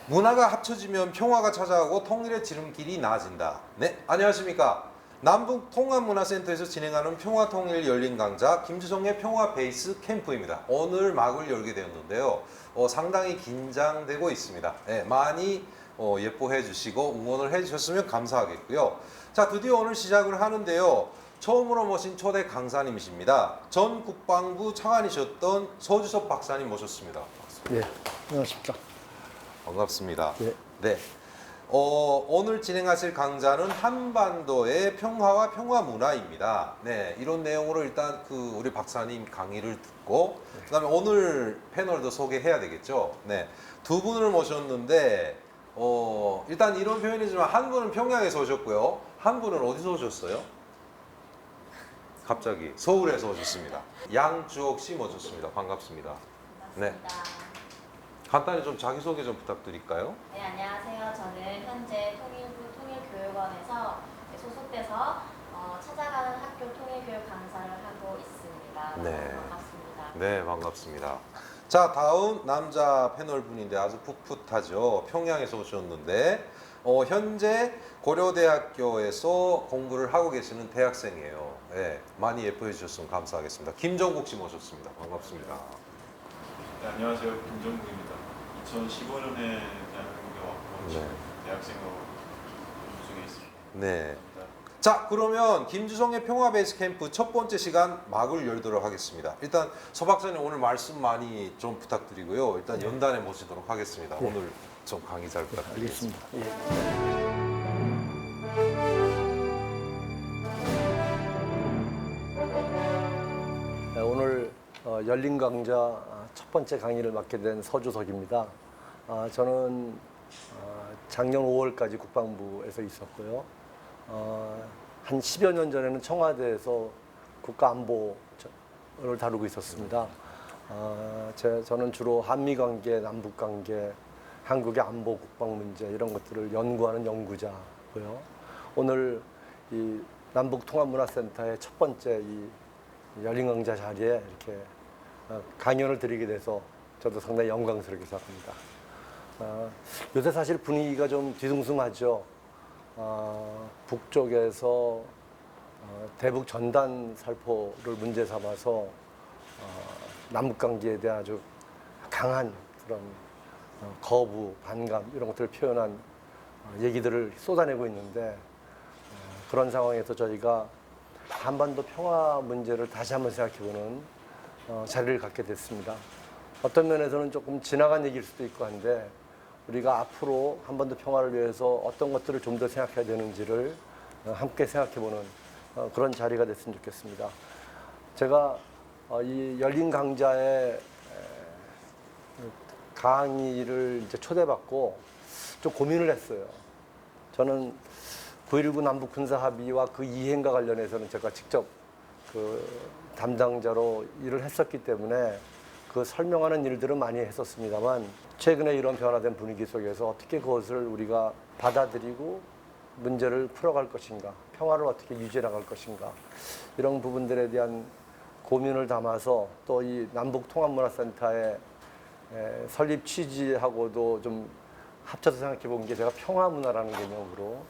문화가 합쳐지면 평화가 찾아오고 통일의 지름길이 나아진다. 네, 안녕하십니까. 남북 통합문화센터에서 진행하는 평화통일 열린 강좌 김주성의 평화 베이스 캠프입니다. 오늘 막을 열게 되었는데요. 상당히 긴장되고 있습니다. 네, 많이 예뻐해 주시고 응원을 해 주셨으면 감사하겠고요. 자, 드디어 오늘 시작을 하는데요. 처음으로 모신 초대 강사님이십니다. 전 국방부 차관이셨던 서주섭 박사님 모셨습니다. 예, 안녕하십니까. 반갑습니다. 예. 네. 오늘 진행하실 강좌는 한반도의 평화와 평화 문화입니다. 네, 이런 내용으로 일단 우리 박사님 강의를 듣고 그다음에 오늘 패널도 소개해야 되겠죠. 네, 두 분을 모셨는데 일단 이런 표현이지만 한 분은 평양에서 오셨고요, 한 분은 어디서 오셨어요? 갑자기 서울에서 오셨습니다. 양주옥 씨 모셨습니다. 반갑습니다. 네. 간단히 좀 자기소개 좀 부탁드릴까요? 네, 안녕하세요. 저는 현재 통일부 통일교육원에서 소속돼서 찾아가는 학교 통일교육 강사를 하고 있습니다. 네. 반갑습니다. 네, 반갑습니다. 자, 다음 남자 패널 분인데 아주 풋풋하죠. 평양에서 오셨는데 현재 고려대학교에서 공부를 하고 계시는 대학생이에요. 네, 많이 예뻐해 주셨으면 감사하겠습니다. 김정국 씨 모셨습니다. 반갑습니다. 네, 안녕하세요. 김정국입니다. 2015년에 대한민국에 왔고 지금 대학생으로 공부 중에 있습니다. 네. 자, 그러면 김주성의 평화 베이스 캠프 첫 번째 시간 막을 열도록 하겠습니다. 일단 서 박사님 오늘 말씀 많이 좀 부탁드리고요. 일단 연단에 모시도록 하겠습니다. 네. 오늘 좀 강의 잘 부탁드리겠습니다. 알겠습니다. 예. 네, 오늘 열린 강좌 첫 번째 강의를 맡게 된 서주석입니다. 저는 작년 5월까지 국방부에서 있었고요. 한 10여 년 전에는 청와대에서 국가안보를 다루고 있었습니다. 저는 주로 한미관계, 남북관계, 한국의 안보, 국방 문제 이런 것들을 연구하는 연구자고요. 오늘 이 남북통합문화센터의 첫 번째 이 열린 강좌 자리에 이렇게 강연을 드리게 돼서 저도 상당히 영광스럽게 생각합니다. 요새 사실 분위기가 좀 뒤숭숭하죠. 북쪽에서 대북 전단 살포를 문제 삼아서 남북관계에 대한 아주 강한 그런 거부, 반감 이런 것들을 표현한 얘기들을 쏟아내고 있는데 그런 상황에서 저희가 한반도 평화 문제를 다시 한번 생각해보는 자리를 갖게 됐습니다. 어떤 면에서는 조금 지나간 얘기일 수도 있고 한데 우리가 앞으로 한반도 평화를 위해서 어떤 것들을 좀 더 생각해야 되는지를 함께 생각해보는 그런 자리가 됐으면 좋겠습니다. 제가 이 열린 강좌에 강의를 이제 초대받고 좀 고민을 했어요. 저는 9.19 남북 군사 합의와 그 이행과 관련해서는 제가 직접 그 담당자로 일을 했었기 때문에 그 설명하는 일들은 많이 했었습니다만 최근에 이런 변화된 분위기 속에서 어떻게 그것을 우리가 받아들이고 문제를 풀어갈 것인가, 평화를 어떻게 유지해 나갈 것인가 이런 부분들에 대한 고민을 담아서 또 이 남북통합문화센터의 설립 취지하고도 좀 합쳐서 생각해 본 게 제가 평화문화라는 개념으로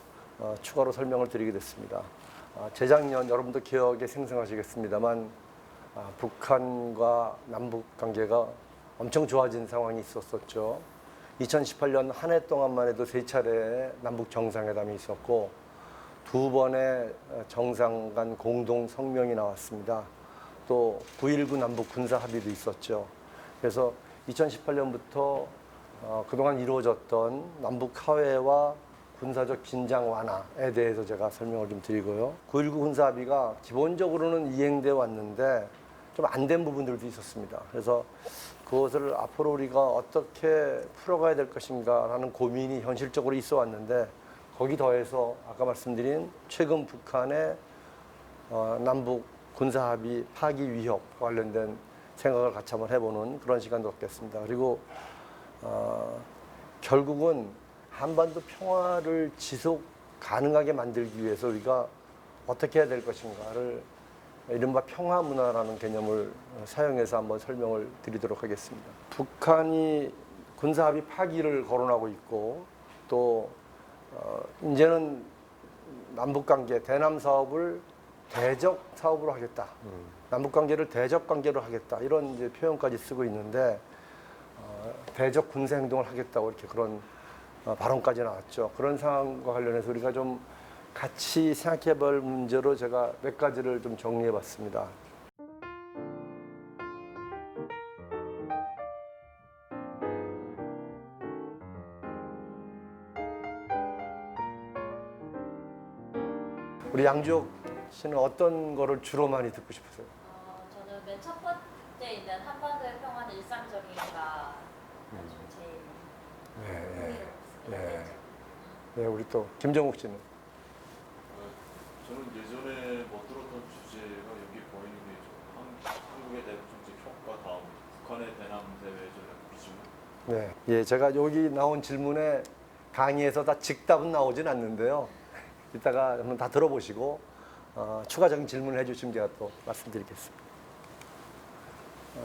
추가로 설명을 드리게 됐습니다. 재작년 여러분도 기억에 생생하시겠습니다만 북한과 남북 관계가 엄청 좋아진 상황이 있었었죠. 2018년 한 해 동안만 해도 3차례의 남북 정상회담이 있었고 2번의 정상 간 공동 성명이 나왔습니다. 또 9.19 남북 군사 합의도 있었죠. 그래서 2018년부터 그동안 이루어졌던 남북 화해와 군사적 긴장 완화에 대해서 제가 설명을 좀 드리고요. 9.19 군사 합의가 기본적으로는 이행돼 왔는데 좀 안 된 부분들도 있었습니다. 그래서 그것을 앞으로 우리가 어떻게 풀어가야 될 것인가라는 고민이 현실적으로 있어 왔는데 거기 더해서 아까 말씀드린 최근 북한의 남북 군사 합의 파기 위협 관련된 생각을 같이 한번 해보는 그런 시간도 갖겠습니다. 그리고 결국은 한반도 평화를 지속 가능하게 만들기 위해서 우리가 어떻게 해야 될 것인가를 이른바 평화문화라는 개념을 사용해서 한번 설명을 드리도록 하겠습니다. 북한이 군사합의 파기를 거론하고 있고 또 이제는 남북관계 대남 사업을 대적 사업으로 하겠다. 남북관계를 대적 관계로 하겠다. 이런 이제 표현까지 쓰고 있는데 대적 군사 행동을 하겠다고 이렇게 그런 발언까지 나왔죠. 그런 상황과 관련해서 우리가 좀 같이 생각해 볼 문제로 제가 몇 가지를 좀 정리해 봤습니다. 우리 양주혁 씨는 어떤 거를 주로 많이 듣고 싶으세요? 저는 맨 첫 번째 있는 한반도의 평화는 일상적인가 좀 제일 흥미롭습니다. 네. 네, 우리 또 김정욱 씨는 저는 예전에 못 들었던 주제가 여기 보이는 게 한국의 내부 정책 효과 다음 북한의 대남 대외 전략 비중. 네, 예, 제가 여기 나온 질문에 강의에서 다 즉답은 나오진 않는데요. 이따가 한번 다 들어보시고 추가적인 질문을 해주시면 제가 또 말씀드리겠습니다.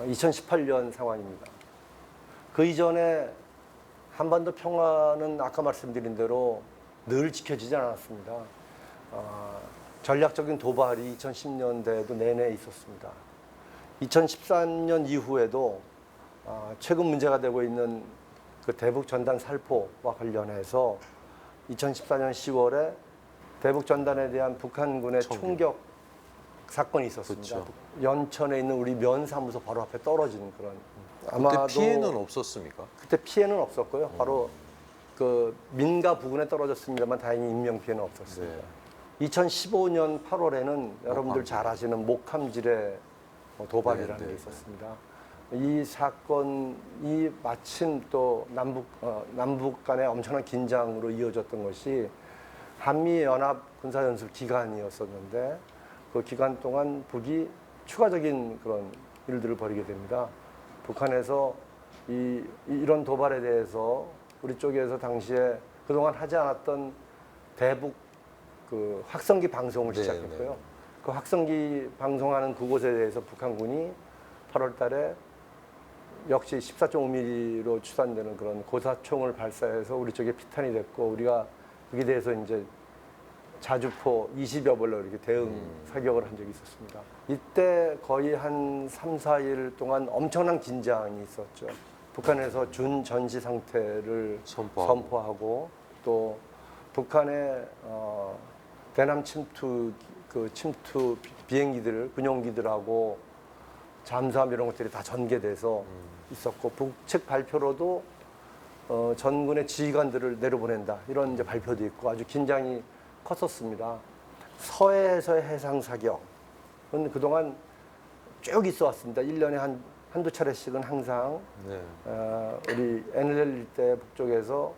2018년 상황입니다. 그 이전에 한반도 평화는 아까 말씀드린 대로 늘 지켜지지 않았습니다. 전략적인 도발이 2010년대에도 내내 있었습니다. 2013년 이후에도 최근 문제가 되고 있는 그 대북 전단 살포와 관련해서 2014년 10월에 대북 전단에 대한 북한군의 총격 사건이 있었습니다. 그렇죠. 연천에 있는 우리 면사무소 바로 앞에 떨어진 그런. 그때 피해는 없었습니까? 그때 피해는 없었고요. 바로 그 민가 부근에 떨어졌습니다만 다행히 인명 피해는 없었습니다. 네. 2015년 8월에는 여러분들 잘 아시는 목함질의 도발이라는 네, 게 네, 있었습니다. 이 사건이 마침 또 남북 간의 엄청난 긴장으로 이어졌던 것이 한미연합 군사연습 기간이었었는데 그 기간 동안 북이 추가적인 그런 일들을 벌이게 됩니다. 북한에서 이런 도발에 대해서 우리 쪽에서 당시에 그동안 하지 않았던 대북 그 확성기 방송을 네, 시작했고요. 네. 그 확성기 방송하는 그곳에 대해서 북한군이 8월 달에 역시 14.5mm로 추산되는 그런 고사총을 발사해서 우리 쪽에 피탄이 됐고 우리가 거기에 대해서 이제 자주포 20여 벌로 이렇게 대응 사격을 한 적이 있었습니다. 이때 거의 한 3, 4일 동안 엄청난 긴장이 있었죠. 북한에서 준전시 상태를 선포하고 또 북한의 대남 침투 비행기들, 군용기들하고 잠수함 이런 것들이 다 전개돼서 있었고 북측 발표로도 전군의 지휘관들을 내려보낸다 이런 이제 발표도 있고 아주 긴장이 컸었습니다. 서해에서의 해상 사격은 그동안 쭉 있어 왔습니다. 1년에 한두 차례씩은 항상 네. 우리 NLL 일대 북쪽에서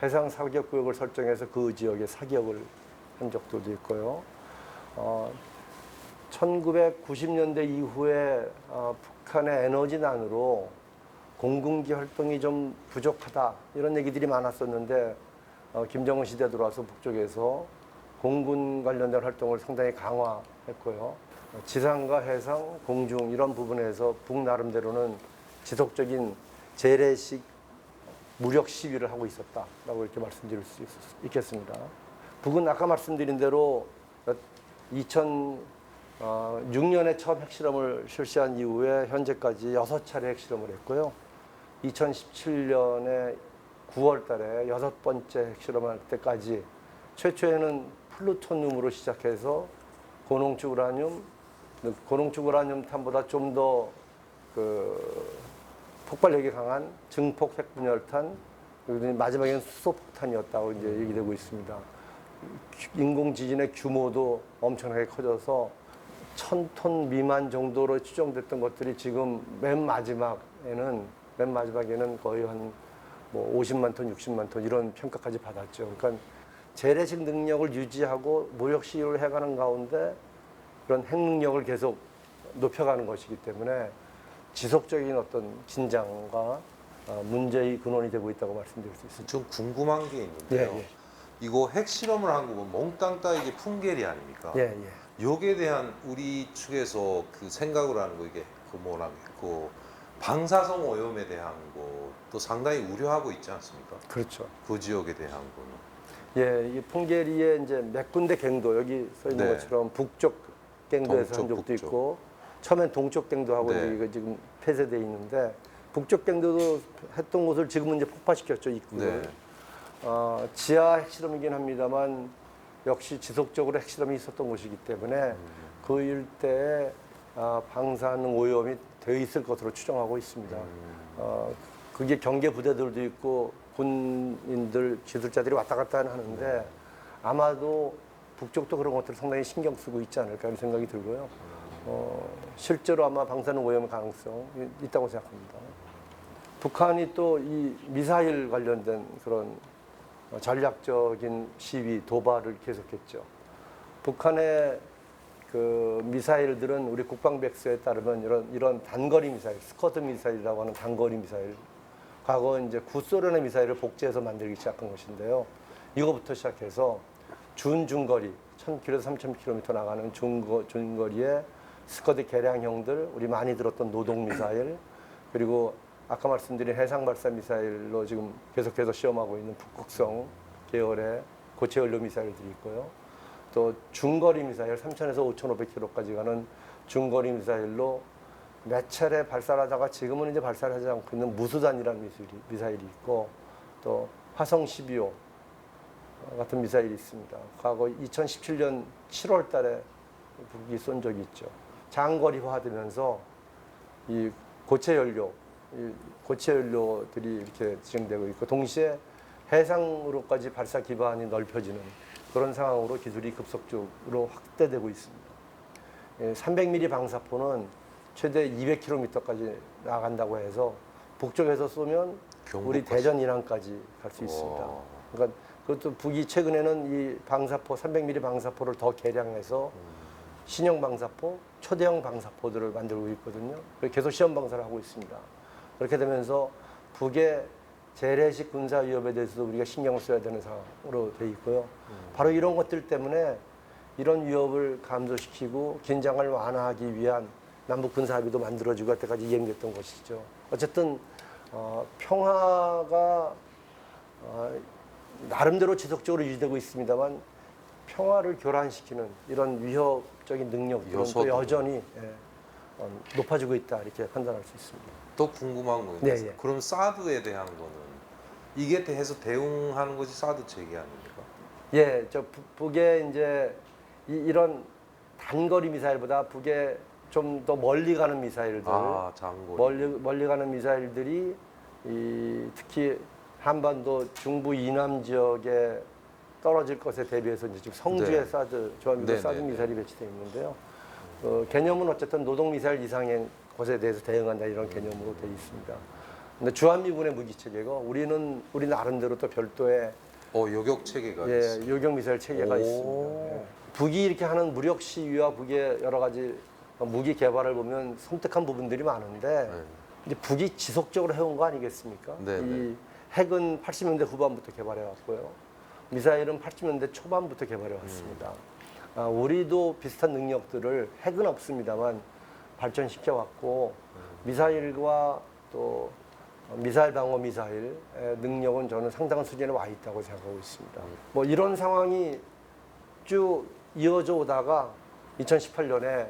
해상 사격 구역을 설정해서 그 지역에 사격을 한 적도 있고요. 1990년대 이후에 북한의 에너지난으로 공군기 활동이 좀 부족하다 이런 얘기들이 많았었는데 김정은 시대 들어와서 북쪽에서 공군 관련된 활동을 상당히 강화했고요. 지상과 해상, 공중 이런 부분에서 북 나름대로는 지속적인 재래식 무력 시위를 하고 있었다라고 이렇게 말씀드릴 수 있겠습니다. 북은 아까 말씀드린 대로 2006년에 처음 핵실험을 실시한 이후에 현재까지 6차례 핵실험을 했고요. 2017년에 9월 달에 6번째 핵실험할 때까지 최초에는 플루토늄으로 시작해서 고농축 우라늄 탄보다 좀 더 그 폭발력이 강한 증폭 핵분열탄, 그리고 마지막에는 수소폭탄이었다고 이제 얘기되고 있습니다. 인공지진의 규모도 엄청나게 커져서 1000톤 미만 정도로 추정됐던 것들이 지금 맨 마지막에는 거의 한 뭐 50만 톤, 60만 톤 이런 평가까지 받았죠. 그러니까 재래식 능력을 유지하고 무력 시위를 해가는 가운데 그런 핵 능력을 계속 높여가는 것이기 때문에 지속적인 어떤 긴장과 문제의 근원이 되고 있다고 말씀드릴 수 있습니다. 좀 궁금한 게 있는데요. 예, 예. 이거 핵실험을 한 거면 몽땅 따이게 풍계리 아닙니까? 예, 예. 요게 대한 우리 측에서 그 생각을 하는 거 이게 그 뭐라면 그 방사성 오염에 대한 것도 상당히 우려하고 있지 않습니까? 그렇죠. 그 지역에 대한 거는. 예, 이 풍계리에 이제 몇 군데 갱도 여기 써 있는 네. 것처럼 북쪽 갱도에서 한 동쪽, 적도 북쪽. 있고 처음엔 동쪽 갱도하고 네. 이거 지금 폐쇄돼 있는데 북쪽 갱도도 했던 곳을 지금은 이제 폭파시켰죠 입구를. 네. 지하 핵실험이긴 합니다만 역시 지속적으로 핵실험이 있었던 곳이기 때문에 그 일대에 방사능 오염이 되어 있을 것으로 추정하고 있습니다. 그게 경계 부대들도 있고 군인들 기술자들이 왔다 갔다 하는데 아마도 북쪽도 그런 것들을 상당히 신경 쓰고 있지 않을까 하는 생각이 들고요. 실제로 아마 방사능 오염 가능성이 있다고 생각합니다. 북한이 또 이 미사일 관련된 그런 전략적인 시위, 도발을 계속했죠. 북한의 그 미사일들은 우리 국방백서에 따르면 이런 단거리 미사일, 스커드 미사일이라고 하는 단거리 미사일, 과거 이제 구소련의 미사일을 복제해서 만들기 시작한 것인데요. 이거부터 시작해서 중거리, 1000km에서 3000km 나가는 중거리의 스커드 개량형들, 우리 많이 들었던 노동 미사일, 그리고 아까 말씀드린 해상 발사 미사일로 지금 계속해서 시험하고 있는 북극성 계열의 고체 연료 미사일들이 있고요. 또 중거리 미사일 3,000에서 5,500km까지 가는 중거리 미사일로 몇 차례 발사를 하다가 지금은 이제 발사를 하지 않고 있는 무수단이라는 미사일이 있고 또 화성 12호 같은 미사일이 있습니다. 과거 2017년 7월 달에 북이 쏜 적이 있죠. 장거리화되면서 이 고체 연료들이 이렇게 진행되고 있고 동시에 해상으로까지 발사 기반이 넓혀지는 그런 상황으로 기술이 급속적으로 확대되고 있습니다. 300mm 방사포는 최대 200km까지 나간다고 해서 북쪽에서 쏘면 우리 대전 인왕까지 갈 수 있습니다. 그러니까 그것도 북이 최근에는 이 방사포 300mm 방사포를 더 개량해서 신형 방사포, 초대형 방사포들을 만들고 있거든요. 계속 시험 방사를 하고 있습니다. 그렇게 되면서 북의 재래식 군사 위협에 대해서도 우리가 신경을 써야 되는 상황으로 돼 있고요. 바로 이런 것들 때문에 이런 위협을 감소시키고 긴장을 완화하기 위한 남북 군사 합의도 만들어지고 할 때까지 이행됐던 것이죠. 어쨌든 평화가 나름대로 지속적으로 유지되고 있습니다만 평화를 교란시키는 이런 위협적인 능력들은 또 요소도. 여전히 높아지고 있다 이렇게 판단할 수 있습니다. 또 궁금한 거 네, 있어요. 예. 그럼 사드에 대한 거는 이게 대해서 대응하는 것이 사드 체계 아닙니까? 예, 저 북에 이제 이런 단거리 미사일보다 북에 좀 더 멀리 가는 미사일들, 장거리. 멀리 가는 미사일들이 특히 한반도 중부 이남 지역에 떨어질 것에 대비해서 이제 지금 성주에 네. 사드 조합미도 네, 사드 네, 네. 미사일이 배치되어 있는데요. 개념은 어쨌든 노동 미사일 이상의 것에 대해서 대응한다 이런 개념으로 되어 있습니다. 근데 주한미군의 무기 체계고 우리 나름대로 또 별도의 요격 체계가 있어요. 요격 미사일 체계가 오. 있습니다. 예. 북이 이렇게 하는 무력 시위와 북의 여러 가지 무기 개발을 보면 섬뜩한 부분들이 많은데 네. 이제 북이 지속적으로 해온 거 아니겠습니까? 네, 이 핵은 80년대 후반부터 개발해 왔고요. 미사일은 80년대 초반부터 개발해 왔습니다. 우리도 비슷한 능력들을 핵은 없습니다만 발전시켜 왔고 미사일과 또 미사일 방어 미사일 능력은 저는 상당한 수준에 와 있다고 생각하고 있습니다. 뭐 이런 상황이 쭉 이어져 오다가 2018년에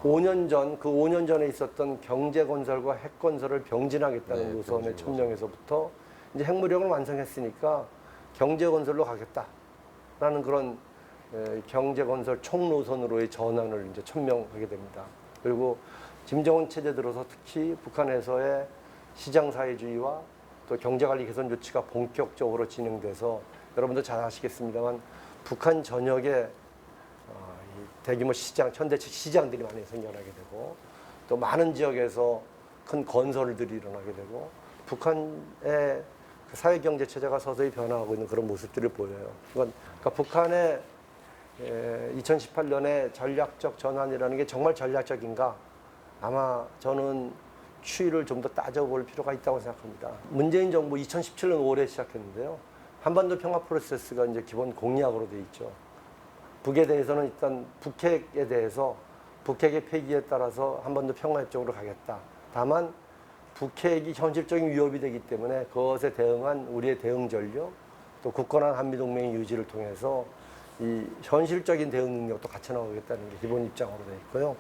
5년 전, 그 5년 전에 있었던 경제 건설과 핵 건설을 병진하겠다는 네, 노선에 병진 천명에서부터 이제 핵무력을 완성했으니까 경제 건설로 가겠다라는 그런 경제 건설 총 노선으로의 전환을 이제 천명하게 됩니다. 그리고 김정은 체제 들어서 특히 북한에서의 시장 사회주의와 또 경제 관리 개선 조치가 본격적으로 진행돼서 여러분도 잘 아시겠습니다만 북한 전역에 대규모 시장, 현대식 시장들이 많이 생겨나게 되고 또 많은 지역에서 큰 건설들이 일어나게 되고 북한의 그 사회 경제 체제가 서서히 변화하고 있는 그런 모습들을 보여요. 그러니까 북한의 2018년에 전략적 전환이라는 게 정말 전략적인가? 아마 저는 추이를 좀 더 따져볼 필요가 있다고 생각합니다. 문재인 정부 2017년 5월에 시작했는데요. 한반도 평화 프로세스가 이제 기본 공약으로 돼 있죠. 북에 대해서는 일단 북핵에 대해서 북핵의 폐기에 따라서 한반도 평화협정으로 가겠다. 다만 북핵이 현실적인 위협이 되기 때문에 그것에 대응한 우리의 대응 전력, 또 굳건한 한미동맹 유지를 통해서 이 현실적인 대응 능력도 갖춰 나가겠다는 게 기본 입장으로 되어 있고요.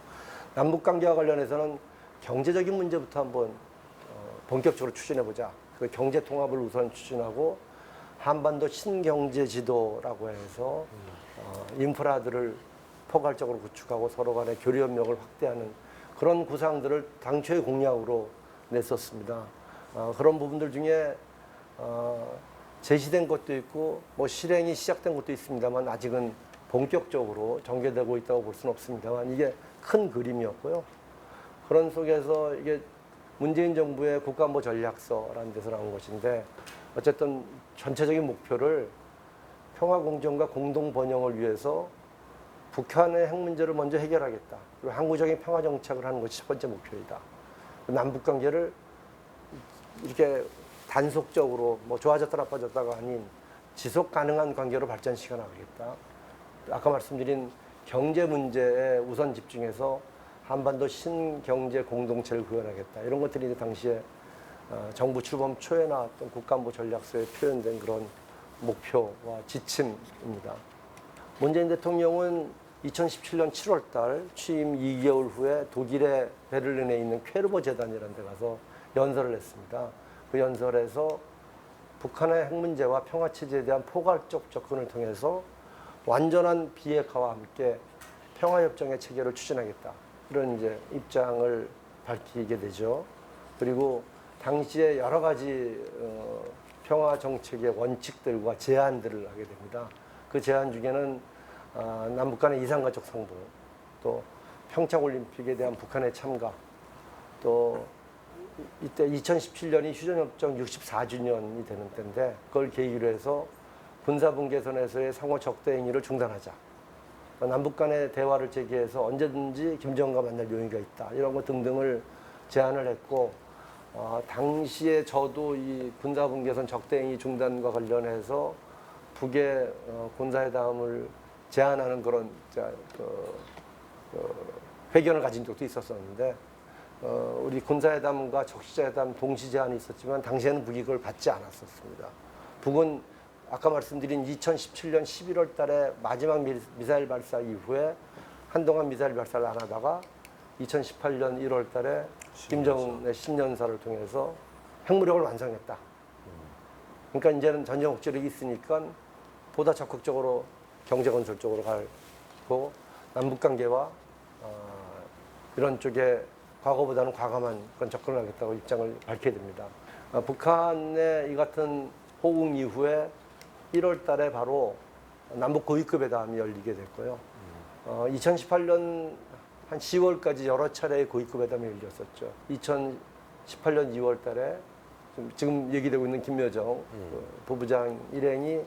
남북 관계와 관련해서는 경제적인 문제부터 한번 본격적으로 추진해 보자. 그 경제 통합을 우선 추진하고 한반도 신경제 지도라고 해서 인프라들을 포괄적으로 구축하고 서로 간의 교류 협력을 확대하는 그런 구상들을 당초의 공약으로 냈었습니다. 그런 부분들 중에 제시된 것도 있고 뭐 실행이 시작된 것도 있습니다만 아직은 본격적으로 전개되고 있다고 볼 수는 없습니다만 이게 큰 그림이었고요. 그런 속에서 이게 문재인 정부의 국가안보 전략서라는 데서 나온 것인데 어쨌든 전체적인 목표를 평화 공정과 공동 번영을 위해서 북한의 핵 문제를 먼저 해결하겠다. 그리고 항구적인 평화 정착을 하는 것이 첫 번째 목표이다. 남북 관계를 이렇게 단속적으로 뭐 좋아졌다 나빠졌다가 아닌 지속 가능한 관계로 발전시켜 나가겠다. 아까 말씀드린 경제 문제에 우선 집중해서 한반도 신경제 공동체를 구현하겠다. 이런 것들이 이제 당시에 정부 출범 초에 나왔던 국가안보 전략서에 표현된 그런 목표와 지침입니다. 문재인 대통령은 2017년 7월 달 취임 2개월 후에 독일의 베를린에 있는 퀘르보 재단이라는 데 가서 연설을 했습니다. 그 연설에서 북한의 핵 문제와 평화 체제에 대한 포괄적 접근을 통해서 완전한 비핵화와 함께 평화협정의 체계를 추진하겠다. 이런 이제 입장을 밝히게 되죠. 그리고 당시에 여러 가지 평화 정책의 원칙들과 제안들을 하게 됩니다. 그 제안 중에는 남북 간의 이산가족 상봉, 또 평창올림픽에 대한 북한의 참가, 또 이때 2017년이 휴전협정 64주년이 되는 때인데 그걸 계기로 해서 군사분계선에서의 상호 적대 행위를 중단하자. 남북 간의 대화를 제기해서 언제든지 김정은과 만날 용의가 있다. 이런 것 등등을 제안을 했고 당시에 저도 이 군사분계선 적대 행위 중단과 관련해서 북의 군사회담을 제안하는 그런 회견을 가진 적도 있었었는데 우리 군사회담과 적시자회담 동시 제안이 있었지만 당시에는 북이 그걸 받지 않았었습니다. 북은 아까 말씀드린 2017년 11월 달에 마지막 미사일 발사 이후에 한동안 미사일 발사를 안 하다가 2018년 1월 달에 김정은의 신년사를 통해서 핵무력을 완성했다. 그러니까 이제는 전쟁 억제력이 있으니까 보다 적극적으로 경제 건설 쪽으로 가고 남북 관계와 이런 쪽에 과거보다는 과감한 그런 접근을 하겠다고 입장을 밝게 됩니다. 북한의 이 같은 호응 이후에 1월 달에 바로 남북 고위급 회담이 열리게 됐고요. 2018년 한 10월까지 여러 차례의 고위급 회담이 열렸었죠. 2018년 2월 달에 지금 얘기되고 있는 김여정 부부장 일행이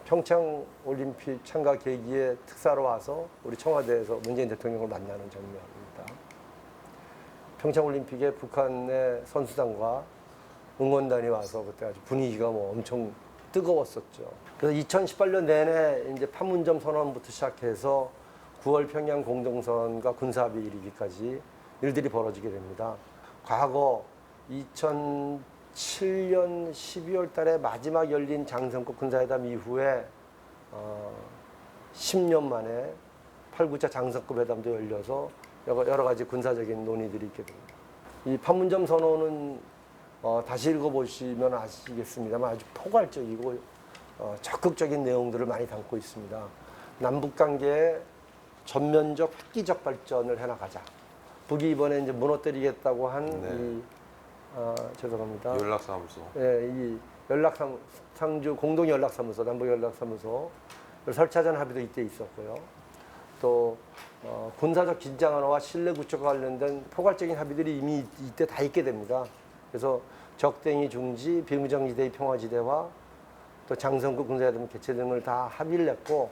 평창 올림픽 참가 계기에 특사로 와서 우리 청와대에서 문재인 대통령을 만나는 장면입니다. 평창 올림픽에 북한의 선수단과 응원단이 와서 그때 아주 분위기가 뭐 엄청 뜨거웠었죠. 그래서 2018년 내내 이제 판문점 선언부터 시작해서 9월 평양 공동선언과 군사합의 이르기까지 일들이 벌어지게 됩니다. 과거 2007년 12월 달에 마지막 열린 장성급 군사회담 이후에 10년 만에 8구차 장성급 회담도 열려서 여러 가지 군사적인 논의들이 있게 됩니다. 이 판문점 선언은 다시 읽어보시면 아시겠습니다만 아주 포괄적이고 적극적인 내용들을 많이 담고 있습니다. 남북관계의 전면적 획기적 발전을 해나가자. 북이 이번에 이제 무너뜨리겠다고 한 죄송합니다. 연락사무소. 예, 이 상주 공동 연락사무소, 남북 연락사무소 설치하자는 합의도 이때 있었고요. 또 군사적 긴장 완화와 신뢰 구축과 관련된 포괄적인 합의들이 이미 이때 다 있게 됩니다. 그래서 적대행위 중지, 비무장지대의 평화지대화, 또 장성급 군사회담 개최 등을 다 합의를 했고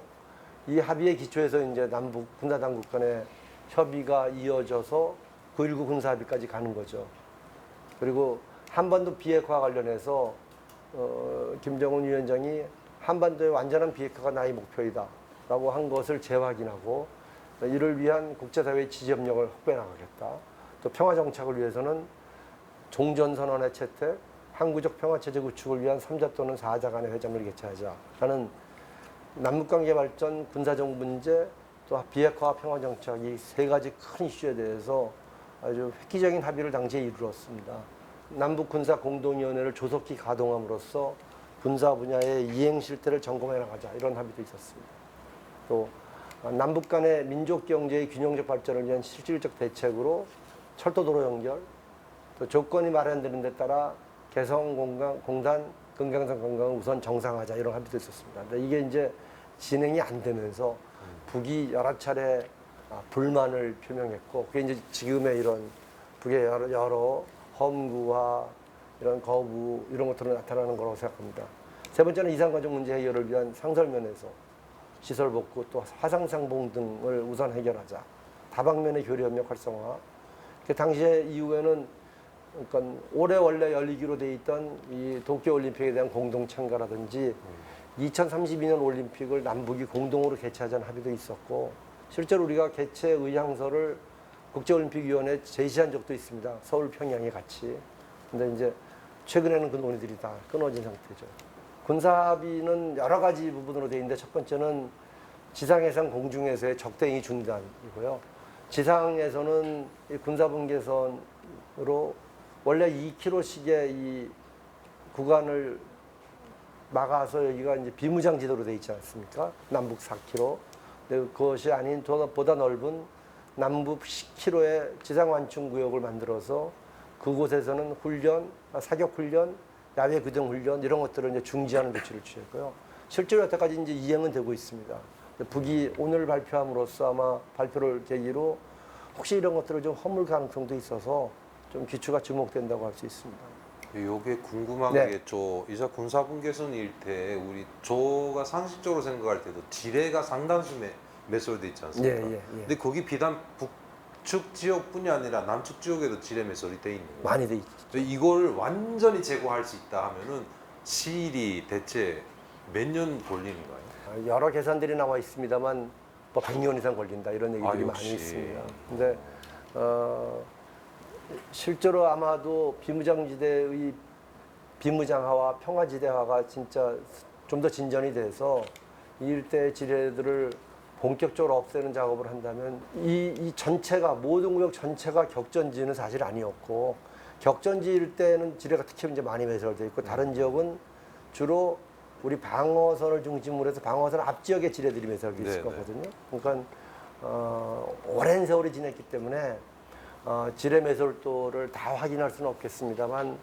이 합의의 기초에서 이제 남북 군사당국 간의 협의가 이어져서 9.19 군사합의까지 가는 거죠. 그리고 한반도 비핵화 관련해서 김정은 위원장이 한반도의 완전한 비핵화가 나의 목표이다 라고 한 것을 재확인하고 이를 위한 국제사회의 지지협력을 확보해 나가겠다. 또 평화 정착을 위해서는 종전선언의 채택, 항구적 평화체제 구축을 위한 3자 또는 4자 간의 회담을 개최하자라는 남북관계 발전, 군사적 문제, 또 비핵화 평화 정착 이 세 가지 큰 이슈에 대해서 아주 획기적인 합의를 당시에 이루었습니다. 남북 군사 공동위원회를 조속히 가동함으로써 군사 분야의 이행 실태를 점검해 나가자 이런 합의도 있었습니다. 또 남북 간의 민족 경제의 균형적 발전을 위한 실질적 대책으로 철도도로 연결, 또 조건이 마련되는 데 따라 개성공단, 금강산 관광을 우선 정상화하자 이런 합의도 있었습니다. 근데 이게 이제 진행이 안 되면서 북이 여러 차례 불만을 표명했고 그게 이제 지금의 이런 북의 여러 험구와 이런 거부 이런 것들은 나타나는 거라고 생각합니다. 세 번째는 이산가족 문제 해결을 위한 상설면에서 시설 복구 또 화상상봉 등을 우선 해결하자. 다방면의 교류협력 활성화. 그 당시에 이후에는 그러니까 올해 원래 열리기로 돼 있던 이 도쿄올림픽에 대한 공동 참가라든지 2032년 올림픽을 남북이 공동으로 개최하자는 합의도 있었고 실제로 우리가 개최 의향서를 국제올림픽위원회에 제시한 적도 있습니다. 서울, 평양에 같이. 근데 이제 최근에는 그 논의들이 다 끊어진 상태죠. 군사합의는 여러 가지 부분으로 돼 있는데 첫 번째는 지상해상 공중에서의 적대행위 중단이고요. 지상에서는 이 군사분계선으로 원래 2km씩의 이 구간을 막아서 여기가 이제 비무장지대로 돼 있지 않습니까? 남북 4km. 근데 그것이 아닌 보다 넓은 남북 10km의 지상완충구역을 만들어서 그곳에서는 훈련, 사격훈련, 야외 교정훈련 이런 것들을 이제 중지하는 조치를 취했고요. 실제로 여태까지 이제 이행은 되고 있습니다. 북이 오늘 발표함으로써 아마 발표를 계기로 혹시 이런 것들을 좀 허물 가능성도 있어서 좀 기추가 주목된다고 할 수 있습니다. 요게 궁금한 네. 게 이제 군사분계선 일대에 우리 조가 상식적으로 생각할 때도 지뢰가 상당수 매설돼 있지 않습니까? 예. 근데 거기 비단 북측 지역뿐이 아니라 남측 지역에도 지뢰 매설이 돼 있는 거예요. 많이 돼 있죠. 이걸 완전히 제거할 수 있다 하면은 시일이 대체 몇 년 걸리는가요? 여러 계산들이 나와 있습니다만 뭐 100년 이상 걸린다 이런 얘기들이 많이 역시. 있습니다. 근데 실제로 아마도 비무장지대의 비무장화와 평화지대화가 진짜 좀 더 진전이 돼서 이 일대 지뢰들을 본격적으로 없애는 작업을 한다면 이 전체가 모든 구역 전체가 격전지는 사실 아니었고 격전지 일대는 지뢰가 특히 이제 많이 매설되어 있고 다른 지역은 주로 우리 방어선을 중심으로 해서 방어선 앞 지역에 지뢰들이 매설되어 있을 네네. 거거든요. 그러니까 오랜 세월이 지났기 때문에 지뢰 매설도를 다 확인할 수는 없겠습니다만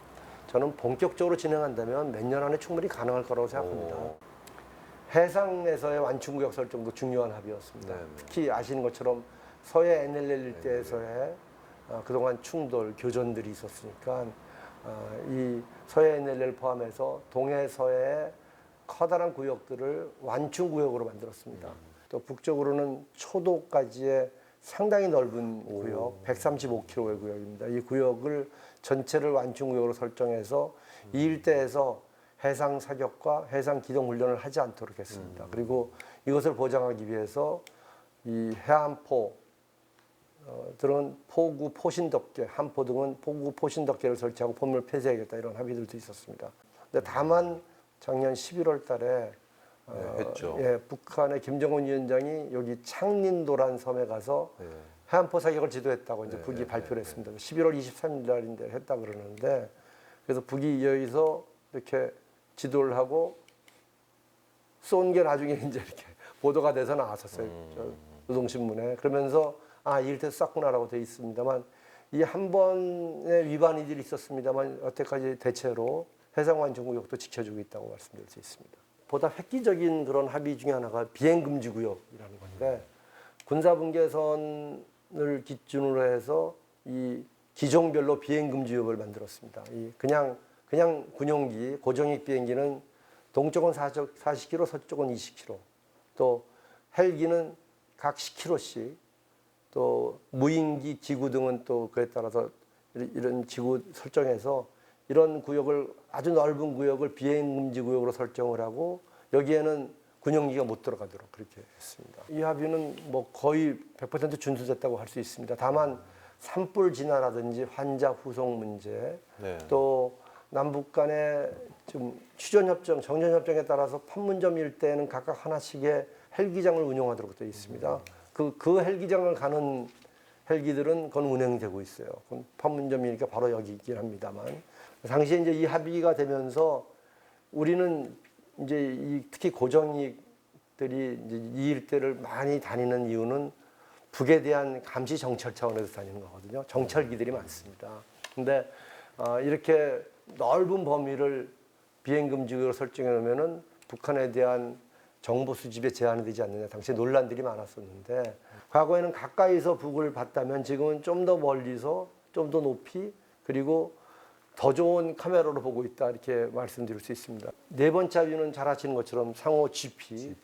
저는 본격적으로 진행한다면 몇 년 안에 충분히 가능할 거라고 생각합니다. 해상에서의 완충구역 설정도 중요한 합의였습니다. 네네. 특히 아시는 것처럼 서해 NLL 일대에서의 그동안 충돌, 교전들이 있었으니까 이 서해 NLL 포함해서 동해, 서해의 커다란 구역들을 완충구역으로 만들었습니다. 또 북쪽으로는 초도까지의 상당히 넓은 구역, 135km의 구역입니다. 이 구역을 전체를 완충구역으로 설정해서 이 일대에서 해상 사격과 해상 기동 훈련을 하지 않도록 했습니다. 그리고 이것을 보장하기 위해서 이 해안포 들은 포구 포신덮개, 한포 등은 포구 포신덮개를 설치하고 포문을 폐쇄하겠다 이런 합의들도 있었습니다. 근데 다만 작년 11월 달에 했죠. 북한의 김정은 위원장이 여기 창린도란 섬에 가서 네. 해안포 사격을 지도했다고 이제 북이 발표를 했습니다. 11월 23일 날인데 했다 그러는데 그래서 북이 여기서 이렇게 지도를 하고 쏜 게 나중에 이제 이렇게 보도가 돼서 나왔었어요. 저 노동신문에. 그러면서 이 일대 쐈구나라고 돼 있습니다만 이 한 번의 위반이들이 있었습니다만 여태까지 대체로 해상완충구역도 지켜주고 있다고 말씀드릴 수 있습니다. 보다 획기적인 그런 합의 중에 하나가 비행금지구역이라는 건데 군사분계선을 기준으로 해서 이 기종별로 비행금지구역을 만들었습니다. 이 그냥 군용기, 고정익 비행기는 동쪽은 40km, 서쪽은 20km. 또 헬기는 각 10km씩. 또 무인기, 지구 등은 또 그에 따라서 이런 지구 설정해서 이런 구역을 아주 넓은 구역을 비행금지 구역으로 설정을 하고 여기에는 군용기가 못 들어가도록 그렇게 했습니다. 이 합의는 뭐 거의 100% 준수됐다고 할 수 있습니다. 다만 산불 진화라든지 환자 후송 문제, 네. 또 남북 간의 좀 휴전협정, 정전협정에 따라서 판문점 일대에는 각각 하나씩의 헬기장을 운용하도록 되어 있습니다. 그 헬기장을 가는 헬기들은 그건 운행되고 있어요. 그건 판문점이니까 바로 여기긴 합니다만. 당시에 이제 이 합의가 되면서 우리는 이제 특히 고정익들이 이제 이 일대를 많이 다니는 이유는 북에 대한 감시 정찰 차원에서 다니는 거거든요. 정찰기들이 많습니다. 근데 이렇게 넓은 범위를 비행금지구로 설정해 놓으면은 북한에 대한 정보 수집에 제한이 되지 않느냐. 당시에 논란들이 많았었는데 과거에는 가까이서 북을 봤다면 지금은 좀 더 멀리서 좀 더 높이 그리고 더 좋은 카메라로 보고 있다 이렇게 말씀드릴 수 있습니다. 네 번째 합의는 잘 아시는 것처럼 상호 GP.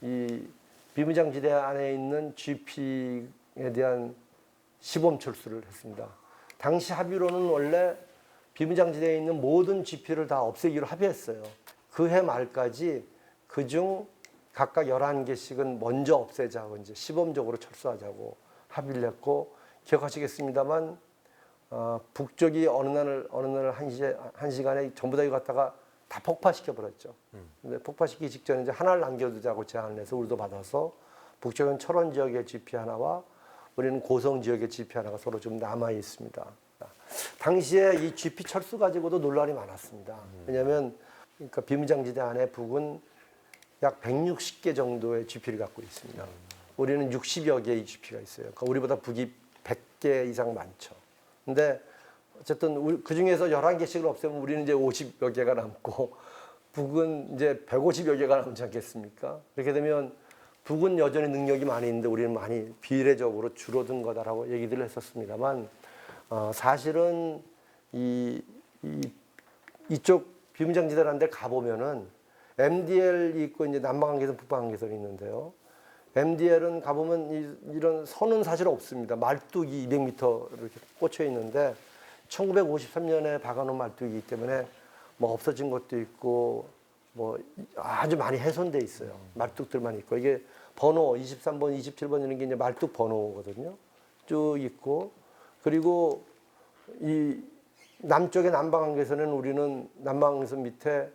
이 비무장지대 안에 있는 GP에 대한 시범 철수를 했습니다. 당시 합의로는 원래 비무장지대에 있는 모든 GP를 다 없애기로 합의했어요. 그 해 말까지 그중 각각 11개씩은 먼저 없애자고 이제 시범적으로 철수하자고 합의를 했고 기억하시겠습니다만 북쪽이 어느 날 한 시간에 전부 다 이거 갖다가 다 폭파시켜 버렸죠. 근데 폭파시키기 직전에 이제 하나를 남겨두자고 제안을 해서 우리도 받아서 북쪽은 철원 지역의 GP 하나와 우리는 고성 지역의 GP 하나가 서로 좀 남아 있습니다. 당시에 이 GP 철수 가지고도 논란이 많았습니다. 왜냐하면 그러니까 비무장지대 안에 북은 약 160개 정도의 GP를 갖고 있습니다. 우리는 60여 개의 GP가 있어요. 그러니까 우리보다 북이 100개 이상 많죠. 근데 어쨌든 그 중에서 11개씩을 없애면 우리는 이제 50여 개가 남고 북은 이제 150여 개가 남지 않겠습니까? 그렇게 되면 북은 여전히 능력이 많이 있는데 우리는 많이 비례적으로 줄어든 거다라고 얘기들을 했었습니다만 사실은 이쪽 비무장지대라는 데 가보면은 MDL이 있고 이제 남방한계선, 북방한계선이 있는데요. MDL은 가보면 이런 선은 사실 없습니다. 말뚝이 200m 이렇게 꽂혀 있는데 1953년에 박아놓은 말뚝이기 때문에 뭐 없어진 것도 있고 뭐 아주 많이 훼손돼 있어요. 말뚝들만 있고 이게 번호 23번, 27번 이런 게 이제 말뚝 번호거든요. 쭉 있고 그리고 이 남쪽의 남방한계선은 우리는 남방한계선 밑에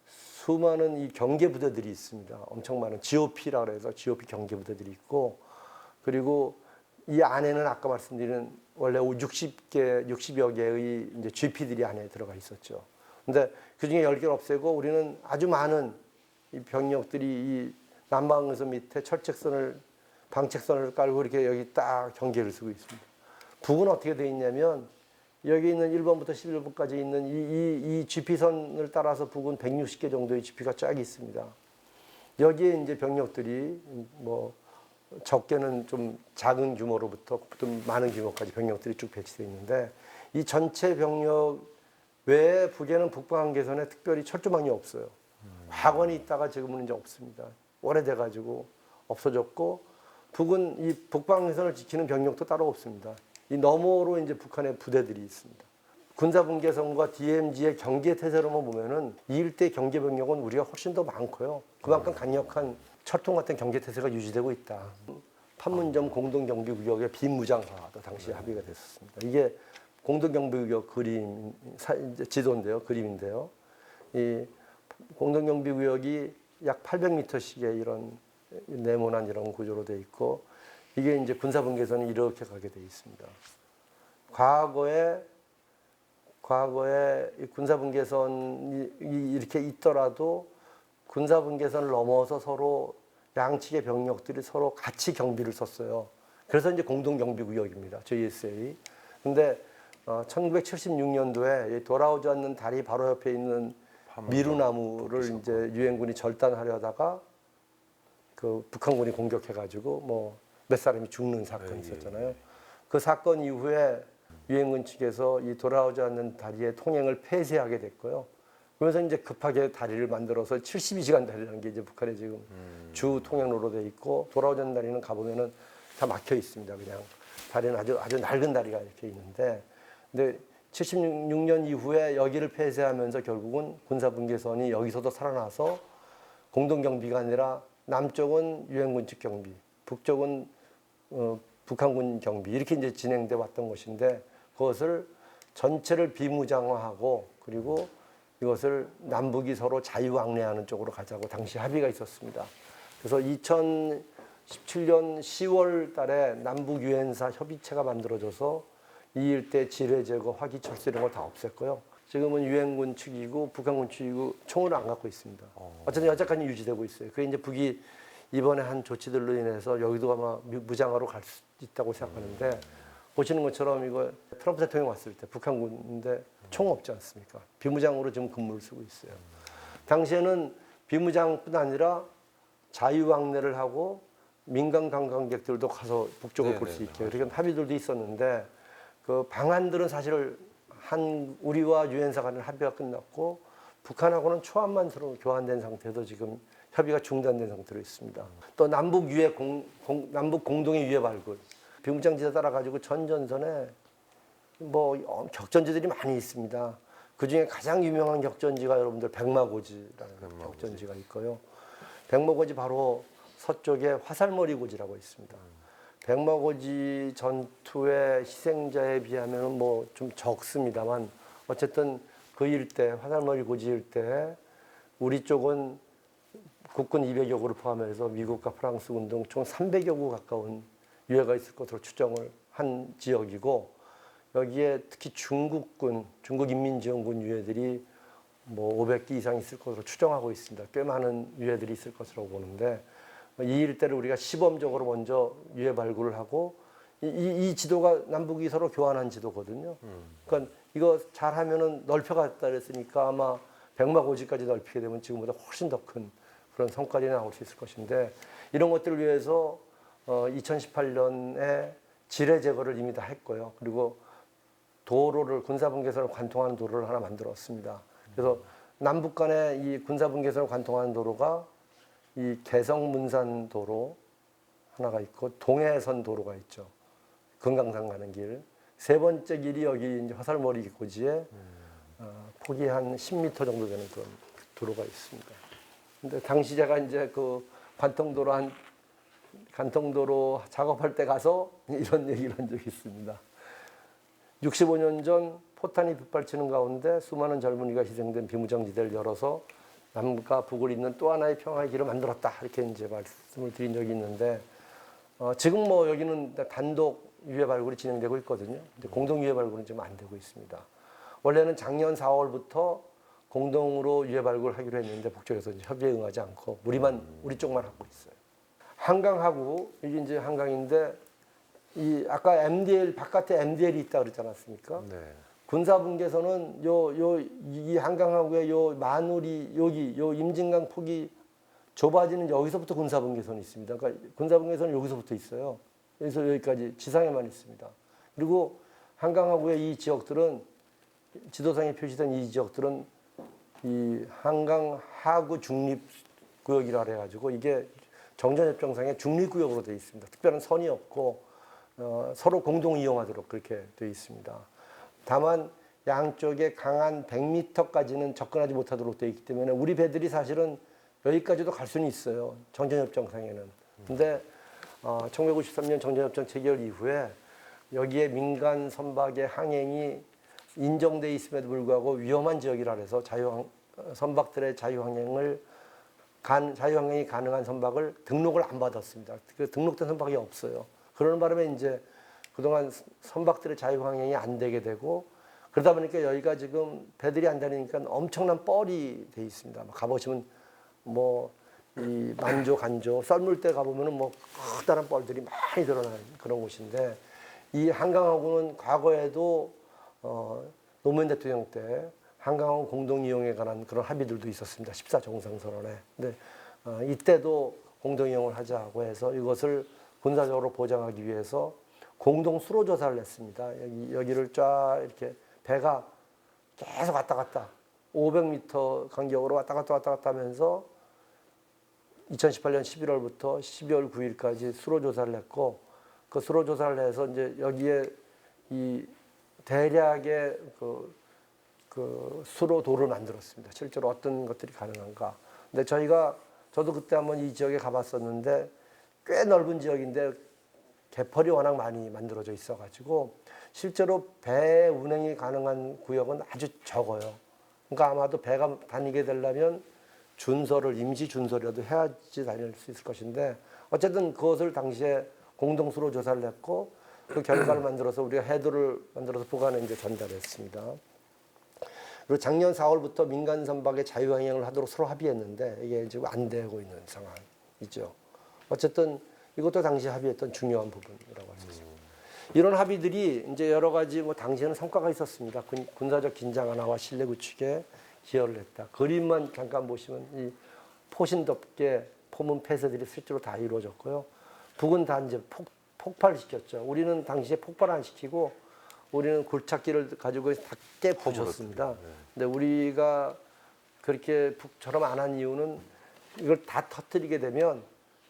수많은 이 경계 부대들이 있습니다. 엄청 많은 GOP라고 해서 GOP 경계 부대들이 있고 그리고 이 안에는 아까 말씀드린 원래 60여 개의 이제 GP들이 안에 들어가 있었죠. 근데 그 중에 10개를 없애고 우리는 아주 많은 이 병력들이 이 남방에서 밑에 철책선을 방책선을 깔고 이렇게 여기 딱 경계를 쓰고 있습니다. 북은 어떻게 돼 있냐면 여기 있는 1번부터 11번까지 있는 이 GP선을 따라서 북은 160개 정도의 GP가 쫙 있습니다. 여기에 이제 병력들이 뭐 적게는 좀 작은 규모로부터 좀 많은 규모까지 병력들이 쭉 배치되어 있는데 이 전체 병력 외에 북에는 북방한계선에 특별히 철조망이 없어요. 화건이 있다가 지금은 이제 없습니다. 오래돼가지고 없어졌고 북은 이 북방한계선을 지키는 병력도 따로 없습니다. 이 너머로 이제 북한의 부대들이 있습니다. 군사분계선과 DMZ의 경계 태세로만 보면은 이 일대 경계 병력은 우리가 훨씬 더 많고요. 그만큼 강력한 철통 같은 경계 태세가 유지되고 있다. 판문점 공동경비구역의 비무장화도 당시에 합의가 됐었습니다. 이게 공동경비구역 그림 지도인데요, 그림인데요. 이 공동경비구역이 약 800m씩의 이런 네모난 이런 구조로 돼 있고. 이게 이제 군사분계선이 이렇게 가게 돼 있습니다. 과거에 군사분계선이 이렇게 있더라도 군사분계선을 넘어서 서로 양측의 병력들이 서로 같이 경비를 썼어요. 그래서 이제 공동경비구역입니다. JSA. 근데 1976년도에 돌아오지 않는 다리 바로 옆에 있는 미루나무를 이제 유엔군이 절단하려다가 그 북한군이 공격해가지고 뭐 몇 사람이 죽는 사건이 있었잖아요. 그 사건 이후에 유엔군 측에서 이 돌아오지 않는 다리의 통행을 폐쇄하게 됐고요. 그러면서 이제 급하게 다리를 만들어서 72시간 다리라는 게 이제 북한의 지금 주 통행로로 돼 있고 돌아오지 않는 다리는 가보면은 다 막혀 있습니다. 그냥 다리는 아주 낡은 다리가 이렇게 있는데, 근데 76년 이후에 여기를 폐쇄하면서 결국은 군사분계선이 여기서도 살아나서 공동경비가 아니라 남쪽은 유엔군 측 경비, 북쪽은 북한군 경비 이렇게 이제 진행돼 왔던 것인데 그것을 전체를 비무장화하고 그리고 이것을 남북이 서로 자유왕래하는 쪽으로 가자고 당시 합의가 있었습니다. 그래서 2017년 10월 달에 남북 유엔사 협의체가 만들어져서 이 일대 지뢰 제거, 화기 철수 이런 거 다 없앴고요. 지금은 유엔군 측이고 북한군 측이고 총을 안 갖고 있습니다. 어쨌든 여태까지 유지되고 있어요. 그게 이제 북이 이번에 한 조치들로 인해서 여기도 아마 무장화로 갈 수 있다고 생각하는데 보시는 것처럼 이거 트럼프 대통령 왔을 때 북한군인데 총 없지 않습니까? 비무장으로 지금 근무를 쓰고 있어요. 당시에는 비무장뿐 아니라 자유왕래를 하고 민간 관광객들도 가서 북쪽을 볼 수 있게 그런 합의들도 있었는데 그 방안들은 사실 우리와 유엔사 간의 합의가 끝났고 북한하고는 초안만 서로 교환된 상태도 지금 협의가 중단된 상태로 있습니다. 또 남북 공동의 유해 발굴 비무장지대 따라 가지고 전전선에 뭐 격전지들이 많이 있습니다. 그 중에 가장 유명한 격전지가 여러분들 백마고지라는 격전지가 있고요. 백마고지 바로 서쪽에 화살머리 고지라고 있습니다. 백마고지 전투의 희생자에 비하면 뭐 좀 적습니다만 어쨌든 그 일대 화살머리 고지 일대 우리 쪽은 국군 200여 구를 포함해서 미국과 프랑스 군 등 총 300여 구 가까운 유해가 있을 것으로 추정을 한 지역이고 여기에 특히 중국인민지원군 유해들이 뭐 500기 이상 있을 것으로 추정하고 있습니다. 꽤 많은 유해들이 있을 것으로 보는데 이 일대를 우리가 시범적으로 먼저 유해 발굴을 하고 이 지도가 남북이 서로 교환한 지도거든요. 그러니까 이거 잘하면은 넓혀갔다 그랬으니까 아마 백마고지까지 넓히게 되면 지금보다 훨씬 더 큰 그런 성과들이 나올 수 있을 것인데 이런 것들을 위해서 2018년에 지뢰 제거를 이미 다 했고요. 그리고 도로를 군사분계선을 관통하는 도로를 하나 만들었습니다. 그래서 남북 간의 이 군사분계선을 관통하는 도로가 이 개성문산 도로 하나가 있고 동해선 도로가 있죠. 금강산 가는 길. 세 번째 길이 여기 이제 화살머리 고지에 폭이 한 10m 정도 되는 그런 도로가 있습니다. 근데 당시 제가 이제 그 관통도로 작업할 때 가서 이런 얘기를 한 적이 있습니다. 65년 전 포탄이 빗발치는 가운데 수많은 젊은이가 희생된 비무장지대를 열어서 남과 북을 잇는 또 하나의 평화의 길을 만들었다. 이렇게 이제 말씀을 드린 적이 있는데 지금 뭐 여기는 단독 유해 발굴이 진행되고 있거든요. 근데 공동 유해 발굴은 지금 안 되고 있습니다. 원래는 작년 4월부터 공동으로 유해 발굴을 하기로 했는데 북쪽에서 이제 협의에 응하지 않고 우리 쪽만 하고 있어요. 한강하고 이게 이제 한강인데 이 아까 MDL 바깥에 MDL이 있다 그랬지 않았습니까? 네. 군사분계선은 이 한강하고의 요 마누리 요 임진강 폭이 좁아지는 여기서부터 군사분계선이 있습니다. 그러니까 군사분계선은 여기서부터 있어요. 여기서 여기까지 지상에만 있습니다. 그리고 한강하고의 이 지역들은 지도상에 표시된 이 지역들은 이 한강 하구 중립구역이라 해가지고 이게 정전협정상의 중립구역으로 되어 있습니다. 특별한 선이 없고 서로 공동 이용하도록 그렇게 되어 있습니다. 다만 양쪽에 강한 100m까지는 접근하지 못하도록 되어 있기 때문에 우리 배들이 사실은 여기까지도 갈 수는 있어요. 정전협정상에는. 근데 1953년 정전협정 체결 이후에 여기에 민간 선박의 항행이 인정돼 있음에도 불구하고 위험한 지역이라 해서 선박들의 자유항행이 가능한 선박을 등록을 안 받았습니다. 그 등록된 선박이 없어요. 그러는 바람에 이제 그동안 선박들의 자유항행이 안 되게 되고 그러다 보니까 여기가 지금 배들이 안 다니니까 엄청난 뻘이 돼 있습니다. 가보시면 뭐 이 만조, 간조, 썰물대 가보면은 뭐 커다란 뻘들이 많이 드러나는 그런 곳인데 이 한강하고는 과거에도 노무현 대통령 때 한강하고 공동 이용에 관한 그런 합의들도 있었습니다. 14정상선언에. 근데 이때도 공동 이용을 하자고 해서 이것을 군사적으로 보장하기 위해서 공동 수로 조사를 했습니다. 여기를 쫙 이렇게 배가 계속 왔다 갔다 500m 간격으로 왔다 갔다 하면서 2018년 11월부터 12월 9일까지 수로 조사를 했고 그 수로 조사를 해서 이제 여기에 이 대략의 그 수로 도를 만들었습니다. 실제로 어떤 것들이 가능한가. 근데 저도 그때 한번 이 지역에 가봤었는데 꽤 넓은 지역인데 개펄이 워낙 많이 만들어져 있어가지고 실제로 배 운행이 가능한 구역은 아주 적어요. 그러니까 아마도 배가 다니게 되려면 준설을 임시 준설이라도 해야지 다닐 수 있을 것인데 어쨌든 그것을 당시에 공동수로 조사를 했고 그 결과를 만들어서 우리가 해도를 만들어서 북한에 이제 전달했습니다. 그리고 작년 4월부터 민간 선박의 자유항행을 하도록 서로 합의했는데 이게 지금 안 되고 있는 상황이죠. 어쨌든 이것도 당시 합의했던 중요한 부분이라고 할 수 있습니다. 이런 합의들이 이제 여러 가지 뭐 당시에는 성과가 있었습니다. 군사적 긴장 완화와 신뢰 구축에 기여를 했다. 그림만 잠깐 보시면 이 포신덥게 포문 폐쇄들이 실제로 다 이루어졌고요. 북은 다 이제 폭발시켰죠. 우리는 당시에 폭발 안 시키고 우리는 굴착기를 가지고 다 깨부셨습니다. 근데 우리가 그렇게 북처럼 안 한 이유는 이걸 다 터뜨리게 되면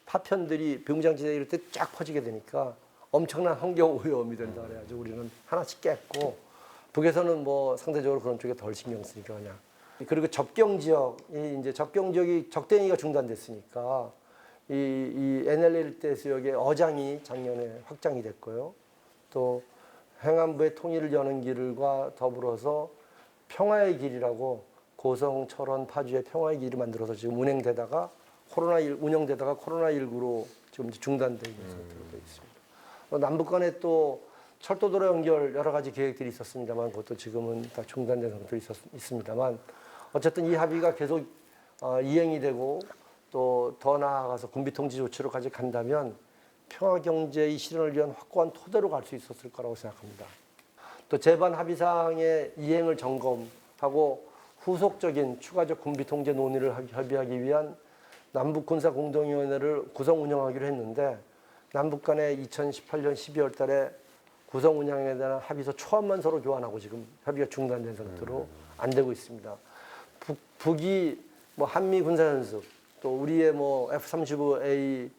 파편들이 병장지대 이럴 때 쫙 퍼지게 되니까 엄청난 환경 오염이 된다 그래가지고 우리는 하나씩 깼고 북에서는 뭐 상대적으로 그런 쪽에 덜 신경 쓰니까 그냥. 그리고 접경 지역이 이제 접경 지역이 적대행위가 중단됐으니까 이 NLL 일대 지역의 어장이 작년에 확장이 됐고요. 또 행안부의 통일을 여는 길과 더불어서 평화의 길이라고 고성, 철원, 파주의 평화의 길을 만들어서 지금 운영되다가 코로나19로 지금 중단되어 있는 상태로 되어 있습니다. 남북 간에 또 철도도로 연결 여러 가지 계획들이 있었습니다만 그것도 지금은 다 중단된 상태로 있습니다만 어쨌든 이 합의가 계속 이행이 되고 또 더 나아가서 군비통지 조치로까지 간다면 평화경제의 실현을 위한 확고한 토대로 갈 수 있었을 거라고 생각합니다. 또 제반 합의사항의 이행을 점검하고 후속적인 추가적 군비통제 논의를 협의하기 위한 남북군사공동위원회를 구성 운영하기로 했는데 남북 간에 2018년 12월 달에 구성 운영에 대한 합의서 초안만 서로 교환하고 지금 협의가 중단된 상태로 안 되고 있습니다. 북이 뭐 한미 군사연습 또 우리의 뭐 F-35A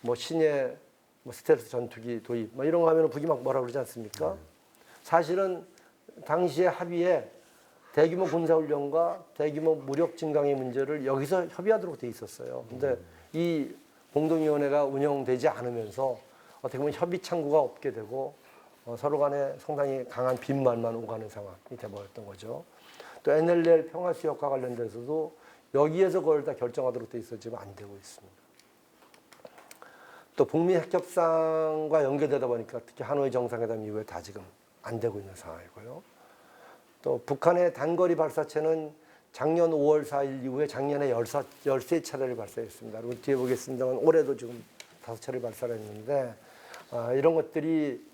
뭐 신의 뭐 스텔스 전투기 도입 뭐 이런 거 하면 북이 막 뭐라 그러지 않습니까? 사실은 당시의 합의에 대규모 군사훈련과 대규모 무력 증강의 문제를 여기서 협의하도록 돼 있었어요. 근데 이 공동위원회가 운영되지 않으면서 어떻게 보면 협의 창구가 없게 되고 서로 간에 상당히 강한 빈말만 오가는 상황이 돼버렸던 거죠. 또 NLL 평화수역과 관련돼서도 여기에서 그걸 다 결정하도록 돼 있어 지금 안 되고 있습니다. 또 북미 핵협상과 연계되다 보니까 특히 하노이 정상회담 이후에 다 지금 안 되고 있는 상황이고요. 또 북한의 단거리 발사체는 작년 5월 4일 이후에 작년에 13차례를 발사했습니다. 그리고 뒤에 보겠습니다만 올해도 지금 5차례를 발사를 했는데 이런 것들이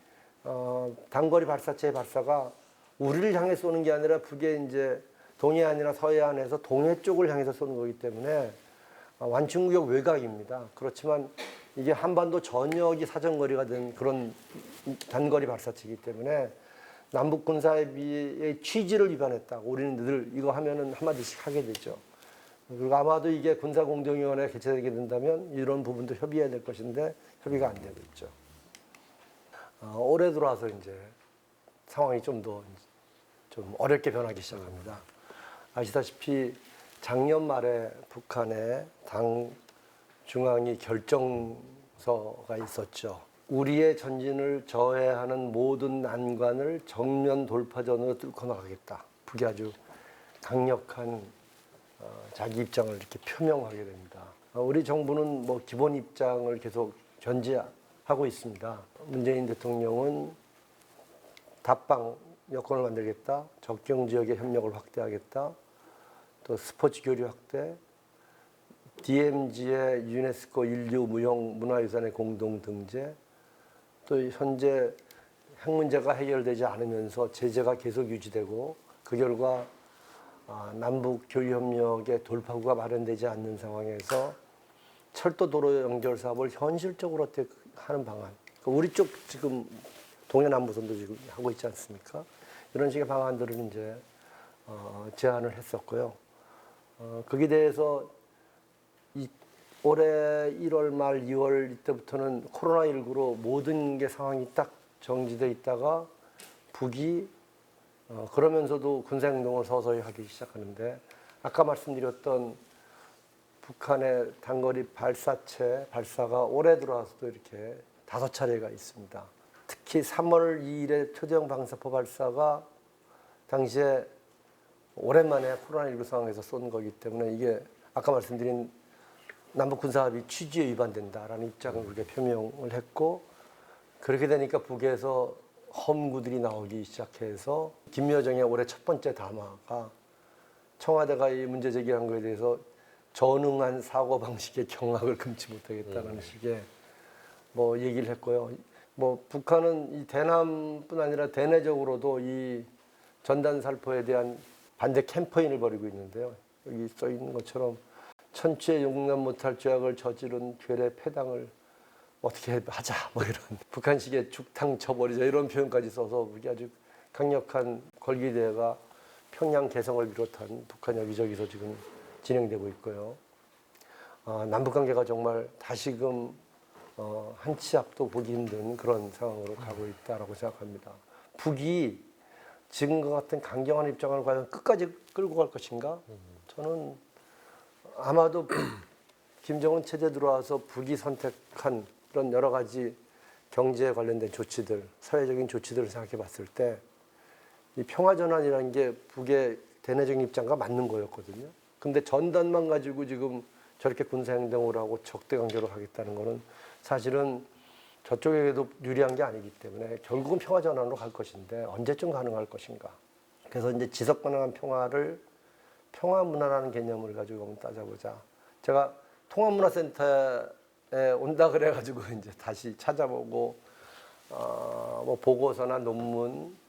단거리 발사체의 발사가 우리를 향해 쏘는 게 아니라 북의 이제 동해안이나 서해안에서 동해 쪽을 향해서 쏘는 거기 때문에 완충구역 외곽입니다. 그렇지만 이게 한반도 전역이 사정거리가 된 그런 단거리 발사체이기 때문에 남북 군사협의의 취지를 위반했다고 우리는 늘 이거 하면은 한마디씩 하게 되죠. 그리고 아마도 이게 군사공동위원회가 개최되게 된다면 이런 부분도 협의해야 될 것인데 협의가 안 되고 있죠. 올해 들어와서 이제 상황이 좀 어렵게 변하기 시작합니다. 아시다시피 작년 말에 북한의 당 중앙위 결정서가 있었죠. 우리의 전진을 저해하는 모든 난관을 정면 돌파전으로 뚫고 나가겠다. 북이 아주 강력한 자기 입장을 이렇게 표명하게 됩니다. 우리 정부는 뭐 기본 입장을 계속 견지하고 있습니다. 문재인 대통령은 답방 여건을 만들겠다. 접경 지역의 협력을 확대하겠다. 또 스포츠 교류 확대, DMZ의 유네스코 인류 무형 문화유산의 공동 등재, 또 현재 핵 문제가 해결되지 않으면서 제재가 계속 유지되고 그 결과 남북 교류 협력의 돌파구가 마련되지 않는 상황에서 철도 도로 연결 사업을 현실적으로 어떻게 하는 방안. 우리 쪽 지금 동해남부선도 지금 하고 있지 않습니까? 이런 식의 방안들을 이제 제안을 했었고요. 거기에 대해서 올해 1월 말 2월 이때부터는 코로나19로 모든 게 상황이 딱 정지돼 있다가 북이 그러면서도 군사행동을 서서히 하기 시작하는데 아까 말씀드렸던 북한의 단거리 발사체 발사가 올해 들어와서도 이렇게 5차례가 있습니다. 특히 3월 2일에 초대형 방사포 발사가 당시에 오랜만에 코로나19 상황에서 쏜 거기 때문에 이게 아까 말씀드린 남북 군사합의 취지에 위반된다라는 입장을 우리가 표명을 했고, 그렇게 되니까 북에서 험구들이 나오기 시작해서 김여정의 올해 첫 번째 담화가 청와대가 이 문제 제기한 거에 대해서 전응한 사고 방식의 경악을 금치 못하겠다는 식의 뭐 얘기를 했고요. 뭐 북한은 이 대남뿐 아니라 대내적으로도 이 전단 살포에 대한 반대 캠페인을 벌이고 있는데요. 여기 써 있는 것처럼 천추에 용납 못할 죄악을 저지른 괴뢰 패당을 어떻게 하자 뭐 이런 북한식의 죽탕 쳐버리자 이런 표현까지 써서 우리 아주 강력한 걸기대회가 평양 개성을 비롯한 북한 여기저기서 지금 진행되고 있고요. 남북 관계가 정말 다시금 한 치 앞도 보기 힘든 그런 상황으로 가고 있다라고 생각합니다. 북이 지금과 같은 강경한 입장을 과연 끝까지 끌고 갈 것인가? 저는 아마도 김정은 체제 들어와서 북이 선택한 그런 여러 가지 경제에 관련된 조치들, 사회적인 조치들을 생각해 봤을 때 이 평화전환이라는 게 북의 대내적인 입장과 맞는 거였거든요. 근데 전단만 가지고 지금 저렇게 군사행동을 하고 적대 관계로 가겠다는 거는 사실은 저쪽에게도 유리한 게 아니기 때문에 결국은 평화전환으로 갈 것인데 언제쯤 가능할 것인가. 그래서 이제 지속 가능한 평화를 평화문화라는 개념을 가지고 한번 따져보자. 제가 통합문화센터에 온다 그래가지고 이제 다시 찾아보고 뭐 보고서나 논문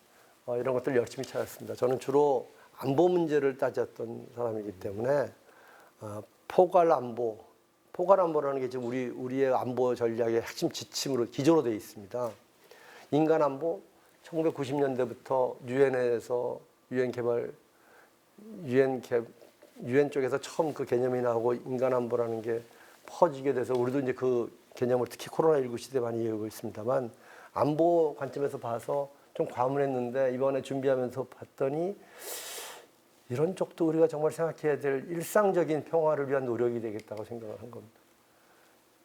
이런 것들 열심히 찾았습니다. 저는 주로 안보 문제를 따졌던 사람이기 때문에 포괄안보라는 게 지금 우리의 안보 전략의 핵심 지침으로 기조로 되어 있습니다. 인간안보 1990년대부터 유엔에서 유엔 쪽에서 처음 그 개념이 나오고 인간안보라는 게 퍼지게 돼서 우리도 이제 그 개념을 특히 코로나19 시대에 많이 이용하고 있습니다만 안보 관점에서 봐서 좀 과문했는데 이번에 준비하면서 봤더니 이런 쪽도 우리가 정말 생각해야 될 일상적인 평화를 위한 노력이 되겠다고 생각을 한 겁니다.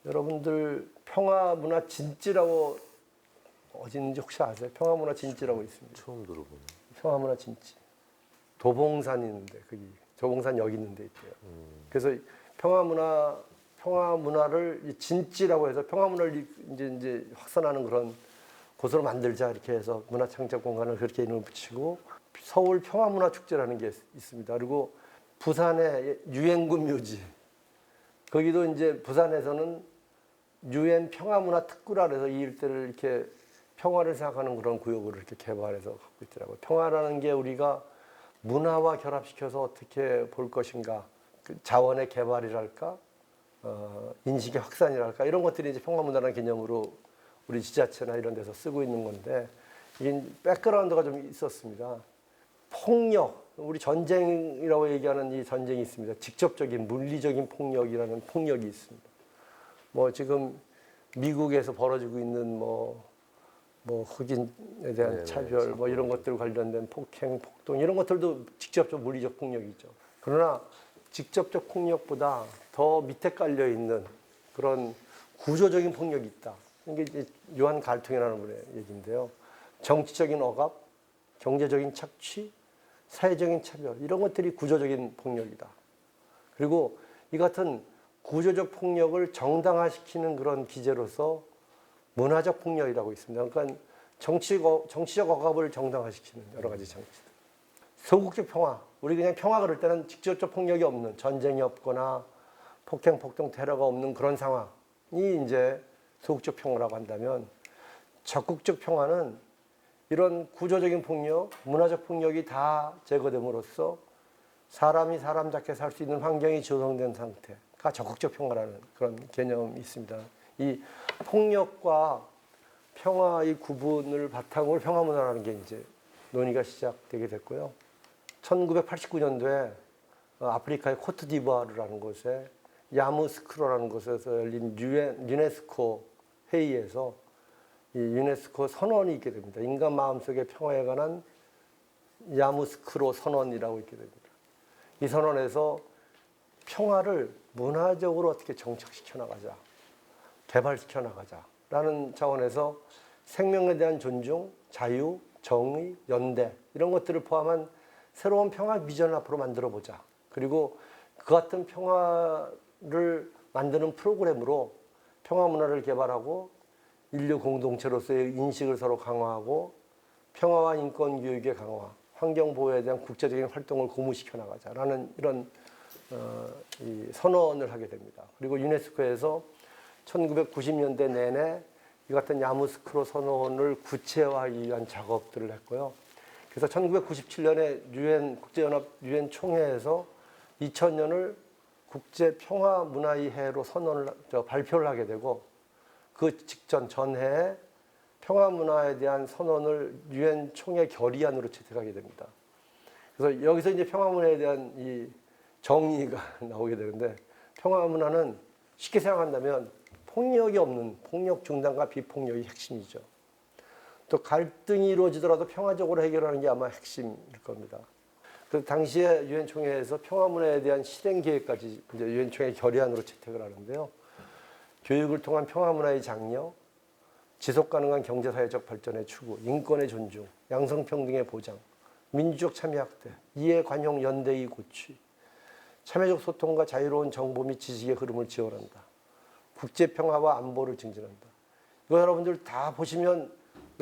여러분들 평화문화 진지라고 어디 있는지 혹시 아세요? 평화문화 진지라고 있습니다. 처음 들어보네. 평화문화 진지. 도봉산 있는데 거기 도봉산 여기 있는데 있대요. 그래서 평화문화를 진지라고 해서 평화문화를 이제 확산하는 그런 곳으로 만들자 이렇게 해서 문화창작 공간을 그렇게 이름을 붙이고 서울 평화문화축제라는 게 있습니다. 그리고 부산의 유엔군 묘지 거기도 이제 부산에서는 유엔 평화문화 특구라 해서 이 일대를 이렇게 평화를 생각하는 그런 구역으로 이렇게 개발해서 갖고 있더라고요. 평화라는 게 우리가 문화와 결합시켜서 어떻게 볼 것인가, 그 자원의 개발이랄까, 인식의 확산이랄까 이런 것들이 이제 평화문화라는 개념으로 우리 지자체나 이런 데서 쓰고 있는 건데 이게 백그라운드가 좀 있었습니다. 폭력, 우리 전쟁이라고 얘기하는 이 전쟁이 있습니다. 직접적인 물리적인 폭력이라는 폭력이 있습니다. 뭐 지금 미국에서 벌어지고 있는 뭐 흑인에 대한 차별, 뭐 이런 것들 관련된 폭행, 폭동 이런 것들도 직접적 물리적 폭력이죠. 그러나 직접적 폭력보다 더 밑에 깔려 있는 그런 구조적인 폭력이 있다. 이게 이제 요한 갈퉁이라는 분의 얘기인데요. 정치적인 억압, 경제적인 착취, 사회적인 차별 이런 것들이 구조적인 폭력이다. 그리고 이 같은 구조적 폭력을 정당화시키는 그런 기제로서 문화적 폭력이라고 있습니다. 그러니까 정치적 억압을 정당화시키는 여러 가지 장치들. 소극적 평화. 우리 그냥 평화 그럴 때는 직접적 폭력이 없는 전쟁이 없거나 폭행, 폭동, 테러가 없는 그런 상황이 이제 소극적 평화라고 한다면 적극적 평화는 이런 구조적인 폭력, 문화적 폭력이 다 제거됨으로써 사람이 사람답게 살 수 있는 환경이 조성된 상태가 적극적 평화라는 그런 개념이 있습니다. 이 폭력과 평화의 구분을 바탕으로 평화문화라는 게 이제 논의가 시작되게 됐고요. 1989년도에 아프리카의 코트디부아르라는 곳에 야무스크로라는 곳에서 열린 유네스코 회의에서 이 유네스코 선언이 있게 됩니다. 인간 마음속의 평화에 관한 야무스크로 선언이라고 있게 됩니다. 이 선언에서 평화를 문화적으로 어떻게 정착시켜 나가자, 개발시켜 나가자 평화라는 차원에서 생명에 대한 존중, 자유, 정의, 연대 이런 것들을 포함한 새로운 평화 비전을 앞으로 만들어 보자. 그리고 그 같은 평화를 만드는 프로그램으로 평화 문화를 개발하고 인류 공동체로서의 인식을 서로 강화하고 평화와 인권 교육의 강화, 환경 보호에 대한 국제적인 활동을 고무시켜 나가자라는 이런 이 선언을 하게 됩니다. 그리고 유네스코에서 1990년대 내내 이 같은 야무스크로 선언을 구체화하기 위한 작업들을 했고요. 그래서 1997년에 유엔 국제연합 유엔 총회에서 2000년을 국제 평화 문화의 해로 발표를 하게 되고 그 직전 전해에 평화 문화에 대한 선언을 유엔 총회 결의안으로 채택하게 됩니다. 그래서 여기서 이제 평화 문화에 대한 이 정의가 나오게 되는데 평화 문화는 쉽게 생각한다면 폭력이 없는 폭력 중단과 비폭력이 핵심이죠. 또 갈등이 이루어지더라도 평화적으로 해결하는 게 아마 핵심일 겁니다. 그래서 당시에 유엔 총회에서 평화 문화에 대한 실행 계획까지 이제 유엔 총회 결의안으로 채택을 하는데요. 교육을 통한 평화 문화의 장려, 지속 가능한 경제 사회적 발전의 추구, 인권의 존중, 양성평등의 보장, 민주적 참여 확대, 이해 관용 연대의 고취, 참여적 소통과 자유로운 정보 및 지식의 흐름을 지원한다. 국제 평화와 안보를 증진한다. 이거 여러분들 다 보시면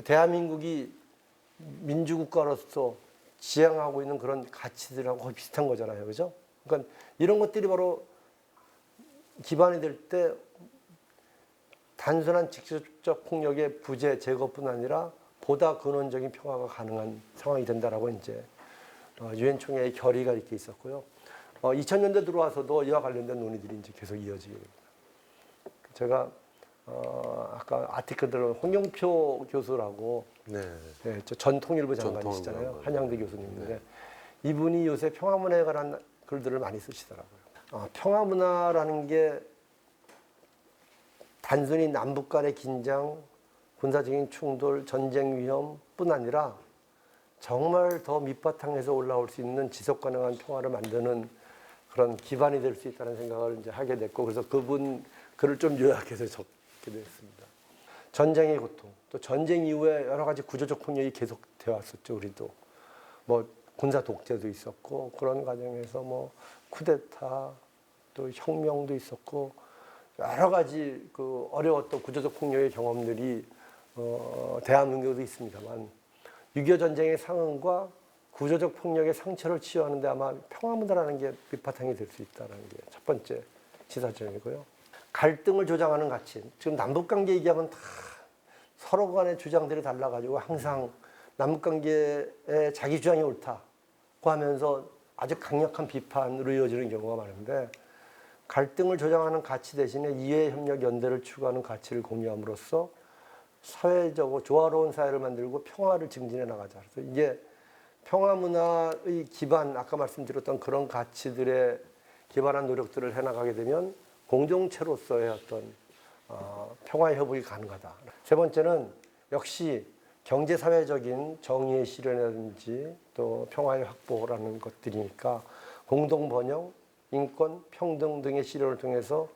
대한민국이 민주국가로서 지향하고 있는 그런 가치들하고 거의 비슷한 거잖아요. 그죠? 그러니까 이런 것들이 바로 기반이 될 때 단순한 직접적 폭력의 부재, 제거뿐 아니라 보다 근원적인 평화가 가능한 상황이 된다라고 이제 유엔 총회의 결의가 이렇게 있었고요. 2000년대 들어와서도 이와 관련된 논의들이 이제 계속 이어지게 됩니다. 제가 아까 아티클들은 홍영표 교수라고 네. 네, 저 전통일보 장관이시잖아요. 전통일보 한양대 교수님인데 네. 이분이 요새 평화문화에 관한 글들을 많이 쓰시더라고요. 평화문화라는 게 단순히 남북 간의 긴장, 군사적인 충돌, 전쟁 위험뿐 아니라 정말 더 밑바탕에서 올라올 수 있는 지속 가능한 평화를 만드는 그런 기반이 될 수 있다는 생각을 이제 하게 됐고, 그래서 그분 글을 좀 요약해서 적게 됐습니다. 전쟁의 고통, 또 전쟁 이후에 여러 가지 구조적 폭력이 계속되어 왔었죠. 우리도 뭐 군사 독재도 있었고, 그런 과정에서 뭐 쿠데타, 또 혁명도 있었고, 여러 가지 그 어려웠던 구조적 폭력의 경험들이 대한민국에도 있습니다만, 6.25 전쟁의 상흔과 구조적 폭력의 상처를 치유하는데 아마 평화문화라는 게 밑바탕이 될 수 있다는 게 첫 번째 시사점이고요. 갈등을 조장하는 가치. 지금 남북관계 얘기하면 다 서로 간의 주장들이 달라가지고 항상 남북관계에 자기 주장이 옳다고 하면서 아주 강력한 비판으로 이어지는 경우가 많은데, 갈등을 조장하는 가치 대신에 이해, 협력, 연대를 추구하는 가치를 공유함으로써 사회적으로 조화로운 사회를 만들고 평화를 증진해 나가자. 그래서 이게 평화문화의 기반, 아까 말씀드렸던 그런 가치들에 기반한 노력들을 해나가게 되면 공동체로서의 어떤 평화의 회복이 가능하다. 세 번째는 역시 경제사회적인 정의의 실현이라든지 또 평화의 확보라는 것들이니까 공동번영, 인권, 평등 등의 실현을 통해서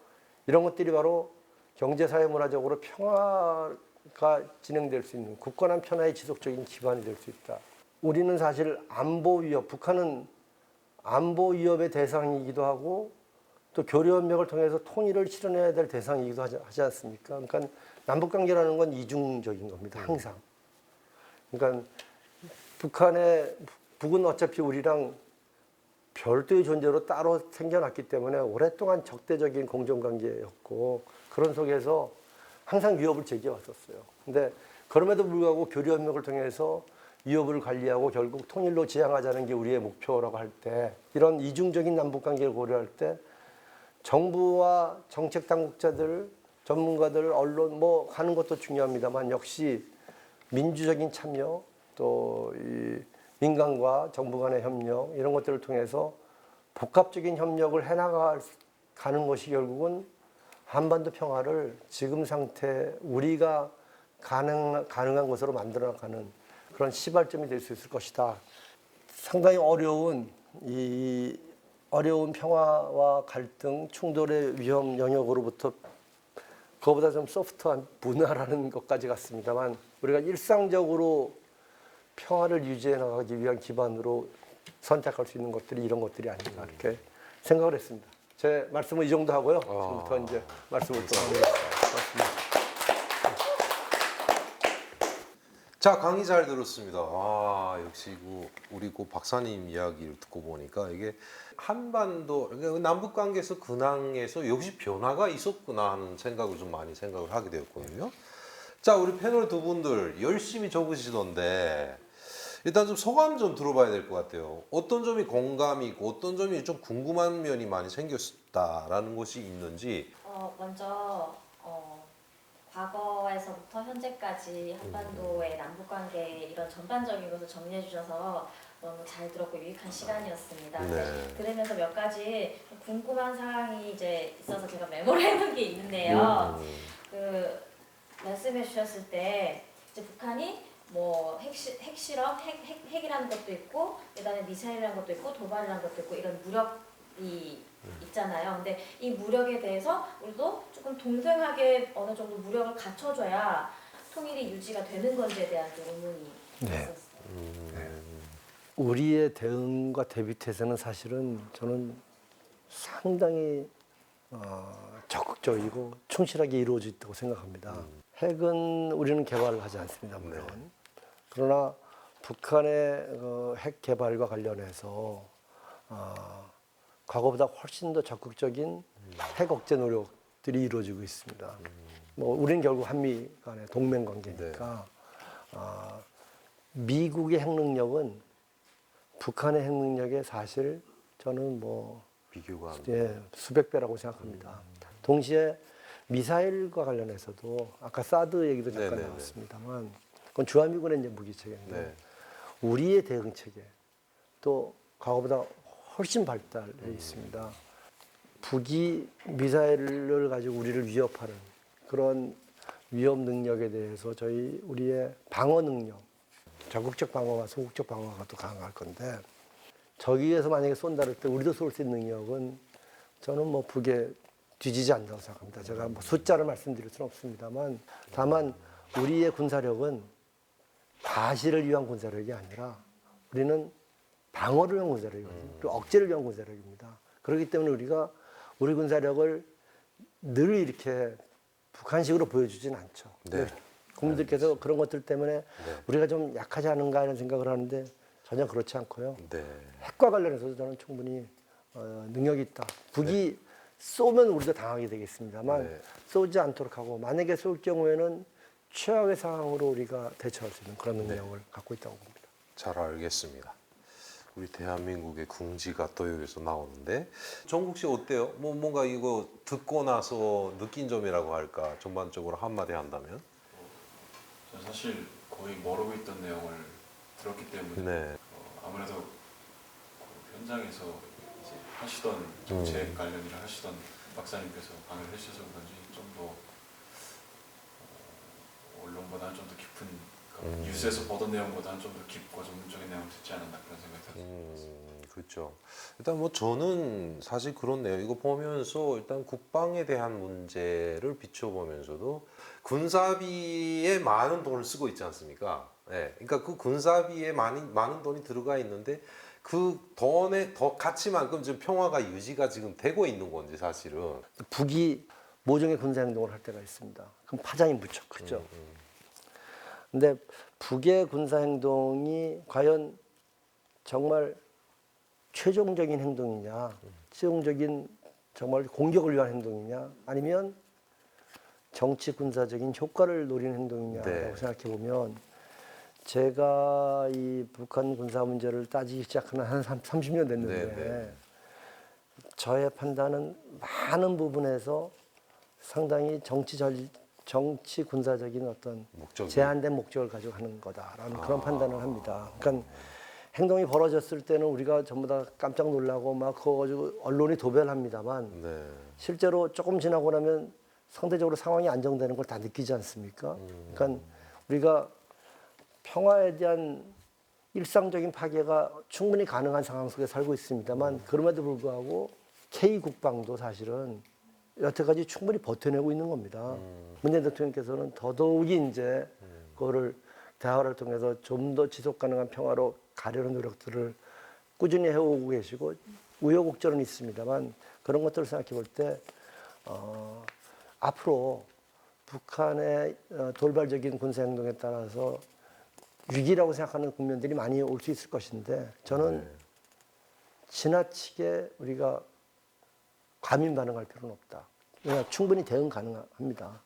이런 것들이 바로 경제사회 문화적으로 평화가 진행될 수 있는 굳건한 평화의 지속적인 기반이 될 수 있다. 우리는 사실 안보 위협, 북한은 안보 위협의 대상이기도 하고 또 교류협력을 통해서 통일을 실현해야 될 대상이기도 하지 않습니까? 그러니까 남북관계라는 건 이중적인 겁니다. 항상. 그러니까 북은 어차피 우리랑 별도의 존재로 따로 생겨났기 때문에 오랫동안 적대적인 공정관계였고, 그런 속에서 항상 위협을 제기해왔었어요. 근데 그럼에도 불구하고 교류협력을 통해서 위협을 관리하고 결국 통일로 지향하자는 게 우리의 목표라고 할 때, 이런 이중적인 남북관계를 고려할 때 정부와 정책 당국자들, 전문가들, 언론 뭐 하는 것도 중요합니다만, 역시 민주적인 참여, 또 이 민간과 정부 간의 협력, 이런 것들을 통해서 복합적인 협력을 해나가는 것이 결국은 한반도 평화를 지금 상태 우리가 가능한 것으로 만들어가는 그런 시발점이 될 수 있을 것이다. 상당히 어려운 평화와 갈등, 충돌의 위험 영역으로부터 그거보다 좀 소프트한 문화라는 것까지 갔습니다만 우리가 일상적으로 평화를 유지해 나가기 위한 기반으로 선택할 수 있는 것들이 이런 것들이 아닌가 이렇게 생각을 했습니다. 제 말씀은 이 정도 하고요. 지금부터 이제 말씀을 또 하겠습니다. 자, 강의 잘 들었습니다. 역시 우리 박사님 이야기를 듣고 보니까 이게 한반도, 그러니까 남북 관계에서 근황에서 역시 변화가 있었구나 하는 생각을 좀 많이 생각을 하게 되었거든요. 자, 우리 패널 두 분들 열심히 적으시던데 일단 좀 소감 좀 들어봐야 될 것 같아요. 어떤 점이 공감이 있고 어떤 점이 좀 궁금한 면이 많이 생겼다라는 것이 있는지. 먼저 과거에서부터 현재까지 한반도의 남북관계 이런 전반적인 것을 정리해 주셔서 너무 잘 들었고 유익한 시간이었습니다. 네. 그러면서 몇 가지 궁금한 사항이 이제 있어서 제가 메모를 해놓은 게 있는데요. 그 말씀해 주셨을 때 이제 북한이 뭐 핵실험, 핵이라는 것도 있고 그다음에 미사일이라는 것도 있고 도발이라는 것도 있고 이런 무력이 있잖아요. 근데 이 무력에 대해서 우리도 조금 동등하게 어느 정도 무력을 갖춰줘야 통일이 유지가 되는 건지에 대한 좀 의문이 있었어요. 우리의 대응과 대비태세는 사실은 저는 상당히 적극적이고 충실하게 이루어져 있다고 생각합니다. 핵은 우리는 개발을 하지 않습니다, 물론. 그러나 북한의 핵 개발과 관련해서 과거보다 훨씬 더 적극적인 핵 억제 노력들이 이루어지고 있습니다. 뭐 우리는 결국 한미 간의 동맹 관계니까 미국의 핵 능력은 북한의 핵 능력에 사실 저는 뭐 비교가 안 수백 배라고 생각합니다. 동시에 미사일과 관련해서도 아까 사드 얘기도 잠깐 네네네. 나왔습니다만 그건 주한미군의 이제 무기 체계인데 네. 우리의 대응 체계 또 과거보다 훨씬 발달해 있습니다. 북이 미사일을 가지고 우리를 위협하는 그런 위협 능력에 대해서 우리의 방어 능력, 적극적 방어와 소극적 방어가 또 강할 건데 저기에서 만약에 쏜다 할 때 우리도 쏠 수 있는 능력은 저는 뭐 북에 뒤지지 않는다고 생각합니다. 제가 뭐 숫자를 말씀드릴 수는 없습니다만 다만 우리의 군사력은 가시를 위한 군사력이 아니라 우리는 방어를 위한 군사력이거든요. 그리고 억제를 위한 군사력입니다. 그렇기 때문에 우리가 우리 군사력을 늘 이렇게 북한식으로 보여주진 않죠. 네. 국민들께서 그런 것들 때문에 우리가 좀 약하지 않은가 하는 생각을 하는데 전혀 그렇지 않고요. 네. 핵과 관련해서도 저는 충분히 능력이 있다. 북이 쏘면 우리도 당하게 되겠습니다만 쏘지 않도록 하고 만약에 쏠 경우에는 최악의 상황으로 우리가 대처할 수 있는 그런 능력을 갖고 있다고 봅니다. 잘 알겠습니다. 우리 대한민국의 궁지가 또 여기서 나오는데 정국 씨 어때요? 뭐 뭔가 이거 듣고 나서 느낀 점이라고 할까? 전반적으로 한마디 한다면? 저는 사실 거의 모르고 있던 내용을 들었기 때문에 네. 아무래도 그 현장에서 이제 하시던 정책 관련 일을 하시던 박사님께서 강의를 해주셔서 그런지 좀 더 언론보다는 좀 더 깊은 그러니까 뉴스에서 보던 내용보다는 좀 더 깊고 전문적인 내용을 듣지 않았나 그런 생각이 들었습니다. 그렇죠. 일단 뭐 저는 사실 그렇네요. 이거 보면서 일단 국방에 대한 문제를 비춰보면서도 군사비에 많은 돈을 쓰고 있지 않습니까? 네. 그러니까 그 군사비에 많은 돈이 들어가 있는데 그 돈의 더 가치만큼 지금 평화가 유지가 지금 되고 있는 건지 사실은. 북이 모종의 군사 행동을 할 때가 있습니다. 그럼 파장이 무척 크죠. 근데 북의 군사 행동이 과연 정말 최종적인 행동이냐, 최종적인 정말 공격을 위한 행동이냐, 아니면 정치 군사적인 효과를 노리는 행동이냐라고 생각해 보면 제가 이 북한 군사 문제를 따지기 시작한 한 30년 됐는데 저의 판단은 많은 부분에서 상당히 정치 군사적인 어떤 제한된 목적을 가지고 하는 거다라는 그런 판단을 합니다. 그러니까 행동이 벌어졌을 때는 우리가 전부 다 깜짝 놀라고 막 그거 가지고 언론이 도배합니다만 실제로 조금 지나고 나면 상대적으로 상황이 안정되는 걸 다 느끼지 않습니까? 그러니까 우리가 평화에 대한 일상적인 파괴가 충분히 가능한 상황 속에 살고 있습니다만 그럼에도 불구하고 K 국방도 사실은 여태까지 충분히 버텨내고 있는 겁니다. 문재인 대통령께서는 더더욱이 이제 그거를 대화를 통해서 좀 더 지속 가능한 평화로 가려는 노력들을 꾸준히 해오고 계시고 우여곡절은 있습니다만 그런 것들을 생각해 볼 때 앞으로 북한의 돌발적인 군사 행동에 따라서 위기라고 생각하는 국면들이 많이 올 수 있을 것인데 저는 지나치게 우리가 과민 반응할 필요는 없다. 왜냐 충분히 대응 가능합니다.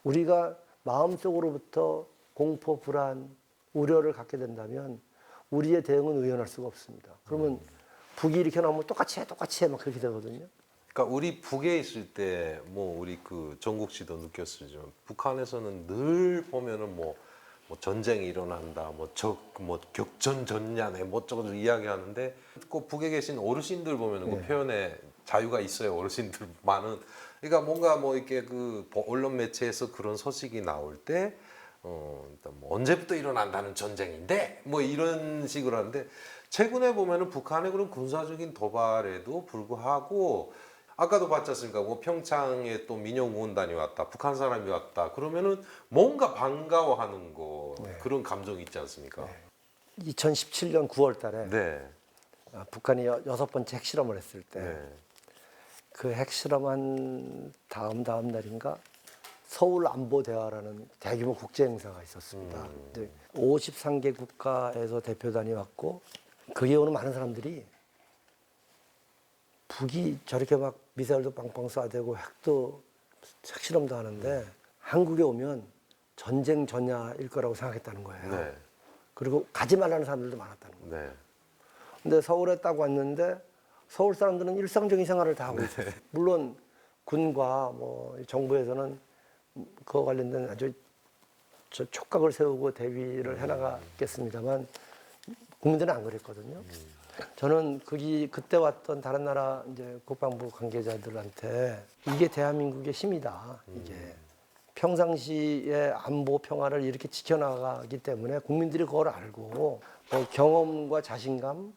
우리가 마음속으로부터 공포, 불안, 우려를 갖게 된다면 우리의 대응은 의연할 수가 없습니다. 그러면 북이 이렇게 나오면 똑같이 해 막 그렇게 되거든요. 그러니까 우리 북에 있을 때 뭐 우리 그 정국 씨도 느꼈지만 북한에서는 늘 보면은 뭐 전쟁이 일어난다, 뭐 격전전야네, 뭐 저거 이야기하는데 꼭 북에 계신 어르신들 보면은 그 표현에 자유가 있어요. 어르신들 많은. 그러니까 뭔가 뭐 이렇게 그 언론 매체에서 그런 소식이 나올 때 일단 뭐 언제부터 일어난다는 전쟁인데 뭐 이런 식으로 하는데 최근에 보면은 북한의 그런 군사적인 도발에도 불구하고 아까도 봤지 않습니까? 뭐 평창에 또 민영우원단이 왔다, 북한 사람이 왔다. 그러면은 뭔가 반가워하는 거 그런 감정이 있지 않습니까? 2017년 9월 달에 네. 북한이 6번째 핵실험을 했을 때 네. 그 핵실험한 다음 날인가 서울 안보 대화라는 대규모 국제 행사가 있었습니다. 53개 국가에서 대표단이 왔고 거기에 오는 많은 사람들이 북이 저렇게 막 미사일도 빵빵 쏴대고 핵실험도 하는데 한국에 오면 전쟁 전야일 거라고 생각했다는 거예요. 네. 그리고 가지 말라는 사람들도 많았다는 거예요. 네. 근데 서울에 딱 왔는데 서울 사람들은 일상적인 생활을 다 하고 있어요. 물론 군과 뭐 정부에서는 그거 관련된 아주 촉각을 세우고 대비를 해나가겠습니다만 국민들은 안 그랬거든요. 저는 그때 왔던 다른 나라 이제 국방부 관계자들한테 이게 대한민국의 힘이다. 이게 평상시에 안보 평화를 이렇게 지켜나가기 때문에 국민들이 그걸 알고 경험과 자신감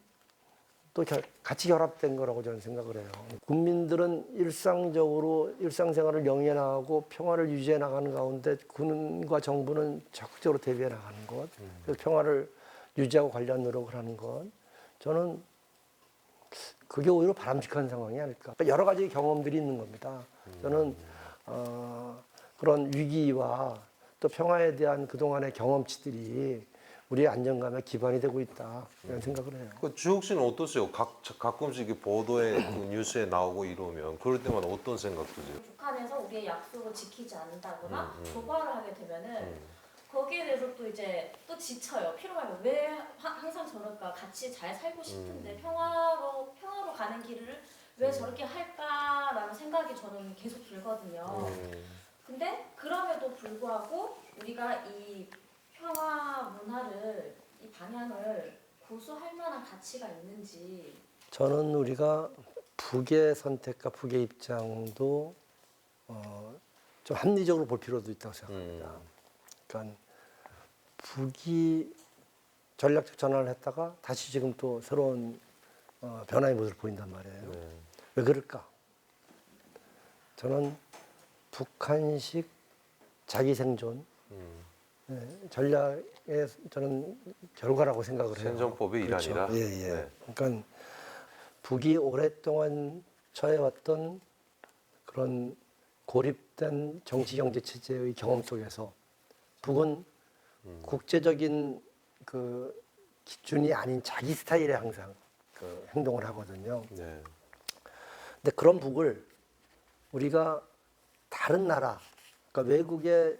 또 같이 결합된 거라고 저는 생각을 해요. 국민들은 일상적으로 일상생활을 영위해 나가고 평화를 유지해 나가는 가운데 군과 정부는 적극적으로 대비해 나가는 것, 그래서 평화를 유지하고 관리하는 노력을 하는 것, 저는 그게 오히려 바람직한 상황이 아닐까. 그러니까 여러 가지 경험들이 있는 겁니다. 저는 그런 위기와 또 평화에 대한 그동안의 경험치들이 우리의 안정감의 기반이 되고 있다 이런 생각을 해요. 그 주욱 씨는 어떠세요? 가끔씩 이렇게 보도에 그 뉴스에 나오고 이러면 그럴 때마다 어떤 생각 드세요? 북한에서 우리의 약속을 지키지 않는다거나 도발을 하게 되면은 거기에 대해서 또 이제 또 지쳐요. 피로감이 왜 항상 저럴까? 같이 잘 살고 싶은데 평화로 가는 길을 왜 저렇게 할까라는 생각이 저는 계속 들거든요. 근데 그럼에도 불구하고 우리가 이 평화 문화를 이 방향을 고수할 만한 가치가 있는지 저는 우리가 북의 선택과 북의 입장도 좀 합리적으로 볼 필요도 있다고 생각합니다. 그러니까 북이 전략적 전환을 했다가 다시 지금 또 새로운 변화의 모습을 보인단 말이에요. 왜 그럴까? 저는 북한식 자기 생존 전략의 저는 결과라고 생각을 해요. 생존법의 그렇죠. 일환이라. 예. 네. 그러니까 북이 오랫동안 처해왔던 그런 고립된 정치 경제 체제의 경험 속에서 북은 국제적인 그 기준이 아닌 자기 스타일에 항상 그 행동을 하거든요. 네. 근데 그런 북을 우리가 다른 나라, 그러니까 외국의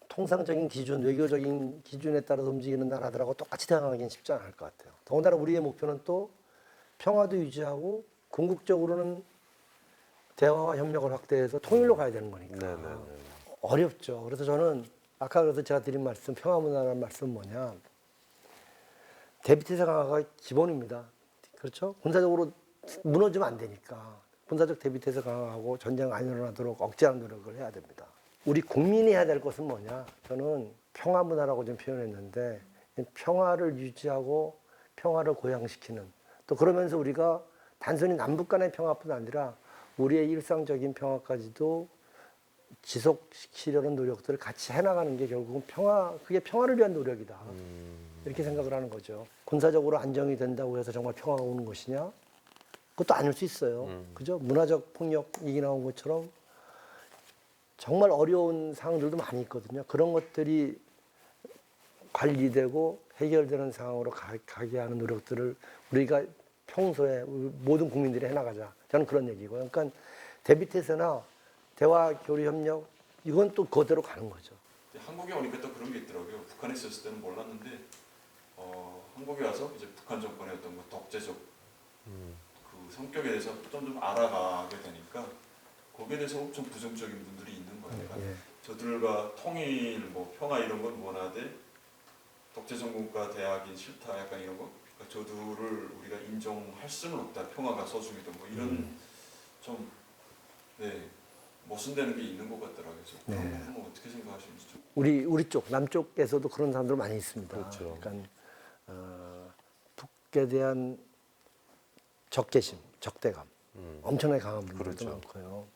통상적인 기준, 외교적인 기준에 따라서 움직이는 나라들하고 똑같이 대응하기는 쉽지 않을 것 같아요. 더군다나 우리의 목표는 또 평화도 유지하고 궁극적으로는 대화와 협력을 확대해서 통일로 가야 되는 거니까. 네네네. 어렵죠. 그래서 저는 아까 그래서 제가 드린 말씀, 평화문화라는 말씀은 뭐냐. 대비태세 강화가 기본입니다. 그렇죠? 군사적으로 무너지면 안 되니까. 군사적 대비태세 강화하고 전쟁 안 일어나도록 억제하는 노력을 해야 됩니다. 우리 국민이 해야 될 것은 뭐냐. 저는 평화문화라고 좀 표현했는데 평화를 유지하고 평화를 고양시키는 또 그러면서 우리가 단순히 남북 간의 평화뿐 아니라 우리의 일상적인 평화까지도 지속시키려는 노력들을 같이 해나가는 게 결국은 그게 평화를 위한 노력이다. 이렇게 생각을 하는 거죠. 군사적으로 안정이 된다고 해서 정말 평화가 오는 것이냐? 그것도 아닐 수 있어요. 그죠? 문화적 폭력 얘기 나온 것처럼 정말 어려운 상황들도 많이 있거든요. 그런 것들이 관리되고 해결되는 상황으로 가게 하는 노력들을 우리가 평소에 모든 국민들이 해나가자. 저는 그런 얘기고요. 그러니까 대비태세나 대화 교류 협력 이건 또 그대로 가는 거죠. 한국에 오니까 또 그런 게 있더라고요. 북한에 있었을 때는 몰랐는데 한국에 와서 이제 북한 정권의 어떤 뭐 독재적 그 성격에 대해서 좀 알아가게 되니까 거기에 대해서 엄청 부정적인 분들이 있는 거예요. 예. 저들과 통일, 뭐 평화 이런 건 원하되 독재정권과 대학이 싫다 약간 이런 거. 그러니까 저들을 우리가 인정할 수는 없다. 평화가 소중이다. 뭐 이런 좀 모순되는 게 있는 것 같더라고요. 네. 그럼 어떻게 생각하시는지 좀. 우리 쪽 남쪽에서도 그런 사람들 많이 있습니다. 그렇죠. 그러니까 북에 대한 적개심, 적대감 엄청나게 강한 분들도 그렇죠. 많고요.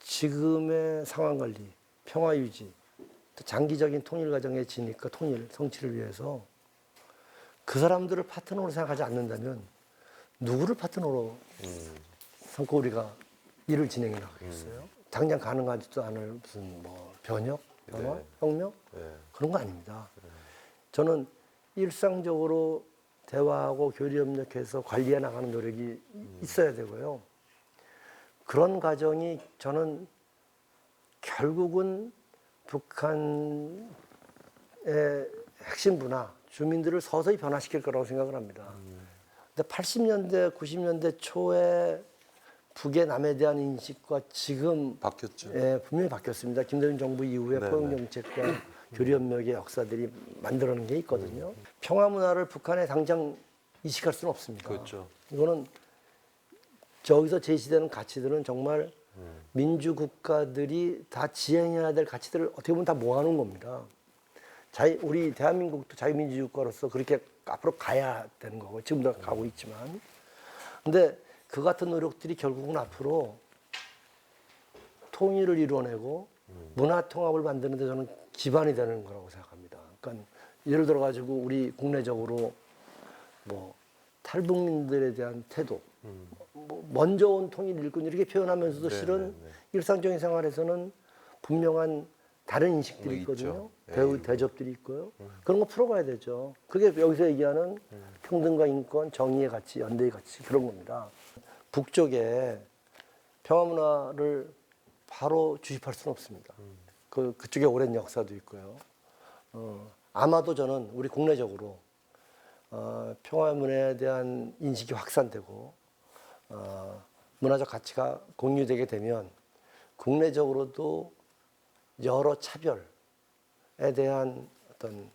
지금의 상황 관리, 평화 유지, 또 장기적인 통일 과정에 지니까 통일 성취를 위해서 그 사람들을 파트너로 생각하지 않는다면 누구를 파트너로 삼고 우리가 일을 진행해 나가겠어요? 당장 가능하지도 않을 무슨 뭐 변혁, 변화, 네. 혁명 네. 그런 거 아닙니다. 저는 일상적으로 대화하고 교류 협력해서 관리해 나가는 노력이 있어야 되고요. 그런 과정이 저는 결국은 북한의 핵심 문화, 주민들을 서서히 변화시킬 거라고 생각을 합니다. 근데 80년대, 90년대 초에 북의 남에 대한 인식과 지금 바뀌었죠. 분명히 바뀌었습니다. 김대중 정부 이후에 네네. 포용정책과 교류협력의 역사들이 만들어낸 게 있거든요. 평화 문화를 북한에 당장 이식할 수는 없습니다. 그렇죠. 이거는 저기서 제시되는 가치들은 정말 민주국가들이 다 지향해야 될 가치들을 어떻게 보면 다 모아놓은 겁니다. 우리 대한민국도 자유민주국가로서 그렇게 앞으로 가야 되는 거고 지금도 가고 있지만 근데 그 같은 노력들이 결국은 앞으로 통일을 이뤄내고 문화 통합을 만드는 데 저는 기반이 되는 거라고 생각합니다. 그러니까 예를 들어 가지고 우리 국내적으로 뭐 탈북민들에 대한 태도, 뭐 먼저 온 통일 일꾼 이렇게 표현하면서도 실은 일상적인 생활에서는 분명한 다른 인식들이 뭐 있거든요. 있죠. 대접들이 있고요. 그런 거 풀어가야 되죠. 그게 여기서 얘기하는 평등과 인권, 정의의 가치, 연대의 가치 그런 겁니다. 북쪽에 평화 문화를 바로 주입할 수는 없습니다. 그쪽에 오랜 역사도 있고요. 아마도 저는 우리 국내적으로 평화 문화에 대한 인식이 확산되고 문화적 가치가 공유되게 되면 국내적으로도 여러 차별에 대한 어떤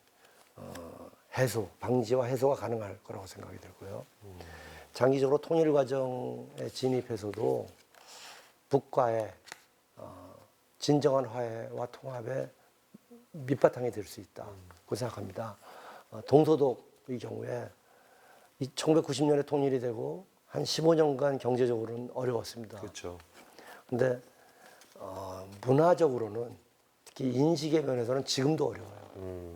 해소, 방지와 해소가 가능할 거라고 생각이 들고요. 장기적으로 통일 과정에 진입해서도 북과의 진정한 화해와 통합의 밑바탕이 될 수 있다고 생각합니다. 동서독의 경우에 1990년에 통일이 되고 한 15년간 경제적으로는 어려웠습니다. 그렇죠. 근데 문화적으로는 특히 인식의 면에서는 지금도 어려워요.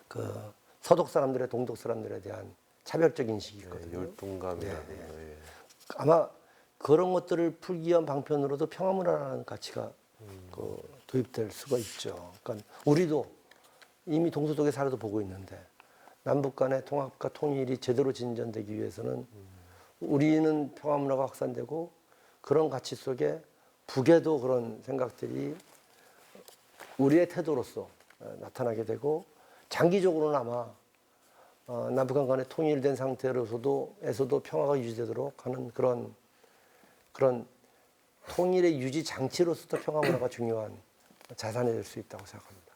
그 서독 사람들의 동독 사람들에 대한 차별적 인식이 있거든요. 열등감이라든가. 네. 아마 그런 것들을 풀기 위한 방편으로도 평화문화라는 가치가 도입될 수가 있죠. 그러니까 우리도 이미 동서독의 사례도 보고 있는데 남북 간의 통합과 통일이 제대로 진전되기 위해서는 우리는 평화문화가 확산되고 그런 가치 속에 북에도 그런 생각들이 우리의 태도로서 나타나게 되고 장기적으로는 아마 남북한 간의 통일된 상태로서도 평화가 유지되도록 하는 그런 통일의 유지 장치로서도 평화 문화가 중요한 자산이 될 수 있다고 생각합니다.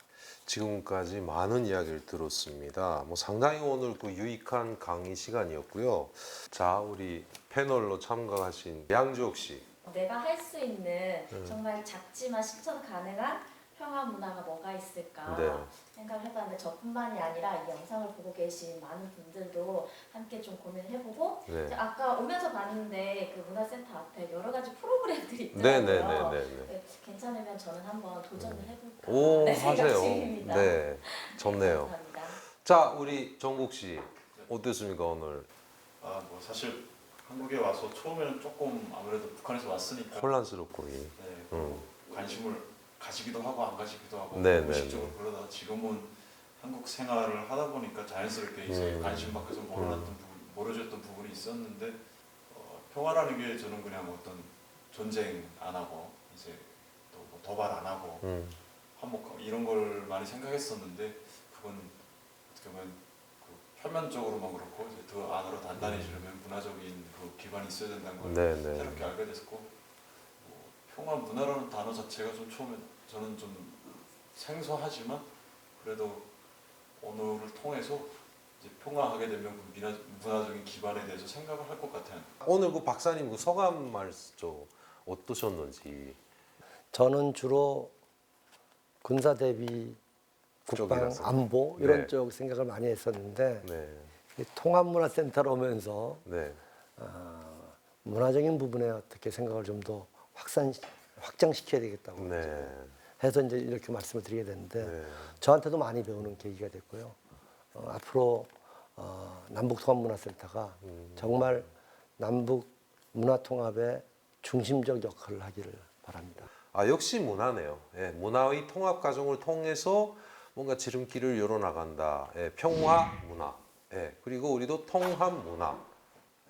지금까지 많은 이야기를 들었습니다. 뭐 상당히 오늘 그 유익한 강의 시간이었고요. 자, 우리 패널로 참가하신 양주옥 씨. 내가 할 수 있는 정말 작지만 실천 가능한 평화 문화가 뭐가 있을까 네. 생각을 해봤는데 저뿐만이 아니라 이 영상을 보고 계신 많은 분들도 함께 좀 고민을 해보고 네. 이제 아까 오면서 봤는데 그 문화센터 앞에 여러 가지 프로그램들이 네, 있더라고요. 네, 네, 네, 네. 네, 괜찮으면 저는 한번 도전을 해볼까 오, 생각 하세요. 중입니다. 네, 좋네요. 감사합니다. 자, 우리 정국 씨 어땠습니까 오늘? 아, 뭐 사실 한국에 와서 처음에는 조금 아무래도 북한에서 왔으니까 혼란스럽고. 예. 네, 관심을 가지기도 하고 안 가지기도 하고 네, 네, 무의식적으로 그러다가 지금은 한국 생활을 하다 보니까 자연스럽게 이제 관심 밖에서 모르셨던 부분이 있었는데 평화라는 게 저는 그냥 어떤 전쟁 안 하고 이제 또뭐 도발 안 하고 한몫 이런 걸 많이 생각했었는데 그건 어떻게 보면 그 표면적으로만 그렇고 이제 더 안으로 단단해지려면 문화적인 그 기반이 있어야 된다는 걸 네, 네. 새롭게 알게 됐고 평화 문화라는 단어 자체가 좀 처음에 저는 좀 생소하지만 그래도 언어를 통해서 이제 평화하게 되면 그 문화적인 기반에 대해서 생각을 할 것 같아요. 오늘 그 박사님 그 소감 말씀 어떠셨는지. 저는 주로 군사 대비 국방 쪽이라서. 안보 이런 네. 쪽 생각을 많이 했었는데 네, 이 통합문화센터로 오면서 네, 문화적인 부분에 어떻게 생각을 좀 더 확장시켜야 되겠다고 네, 해서 이제 이렇게 말씀을 드리게 됐는데 네. 저한테도 많이 배우는 계기가 됐고요. 앞으로 남북통합문화센터가 정말 남북 문화통합의 중심적 역할을 하기를 바랍니다. 아 역시 문화네요. 예, 문화의 통합 과정을 통해서 뭔가 지름길을 열어나간다. 예, 평화 문화. 예, 그리고 우리도 통합 문화.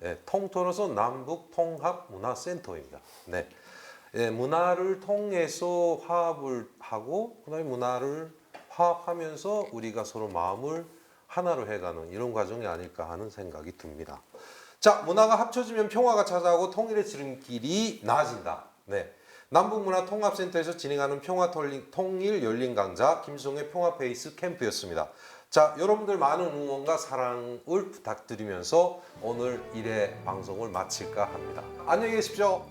예, 통틀어서 남북 통합 문화 센터입니다. 네. 예, 문화를 통해서 화합을 하고 그다음에 문화를 화합하면서 우리가 서로 마음을 하나로 해가는 이런 과정이 아닐까 하는 생각이 듭니다. 자, 문화가 합쳐지면 평화가 찾아오고 통일의 지름길이 나아진다. 네. 남북문화통합센터에서 진행하는 평화 통일 열린 강좌 김수성의 평화 베이스 캠프였습니다. 자, 여러분들 많은 응원과 사랑을 부탁드리면서 오늘 1회 방송을 마칠까 합니다. 안녕히 계십시오.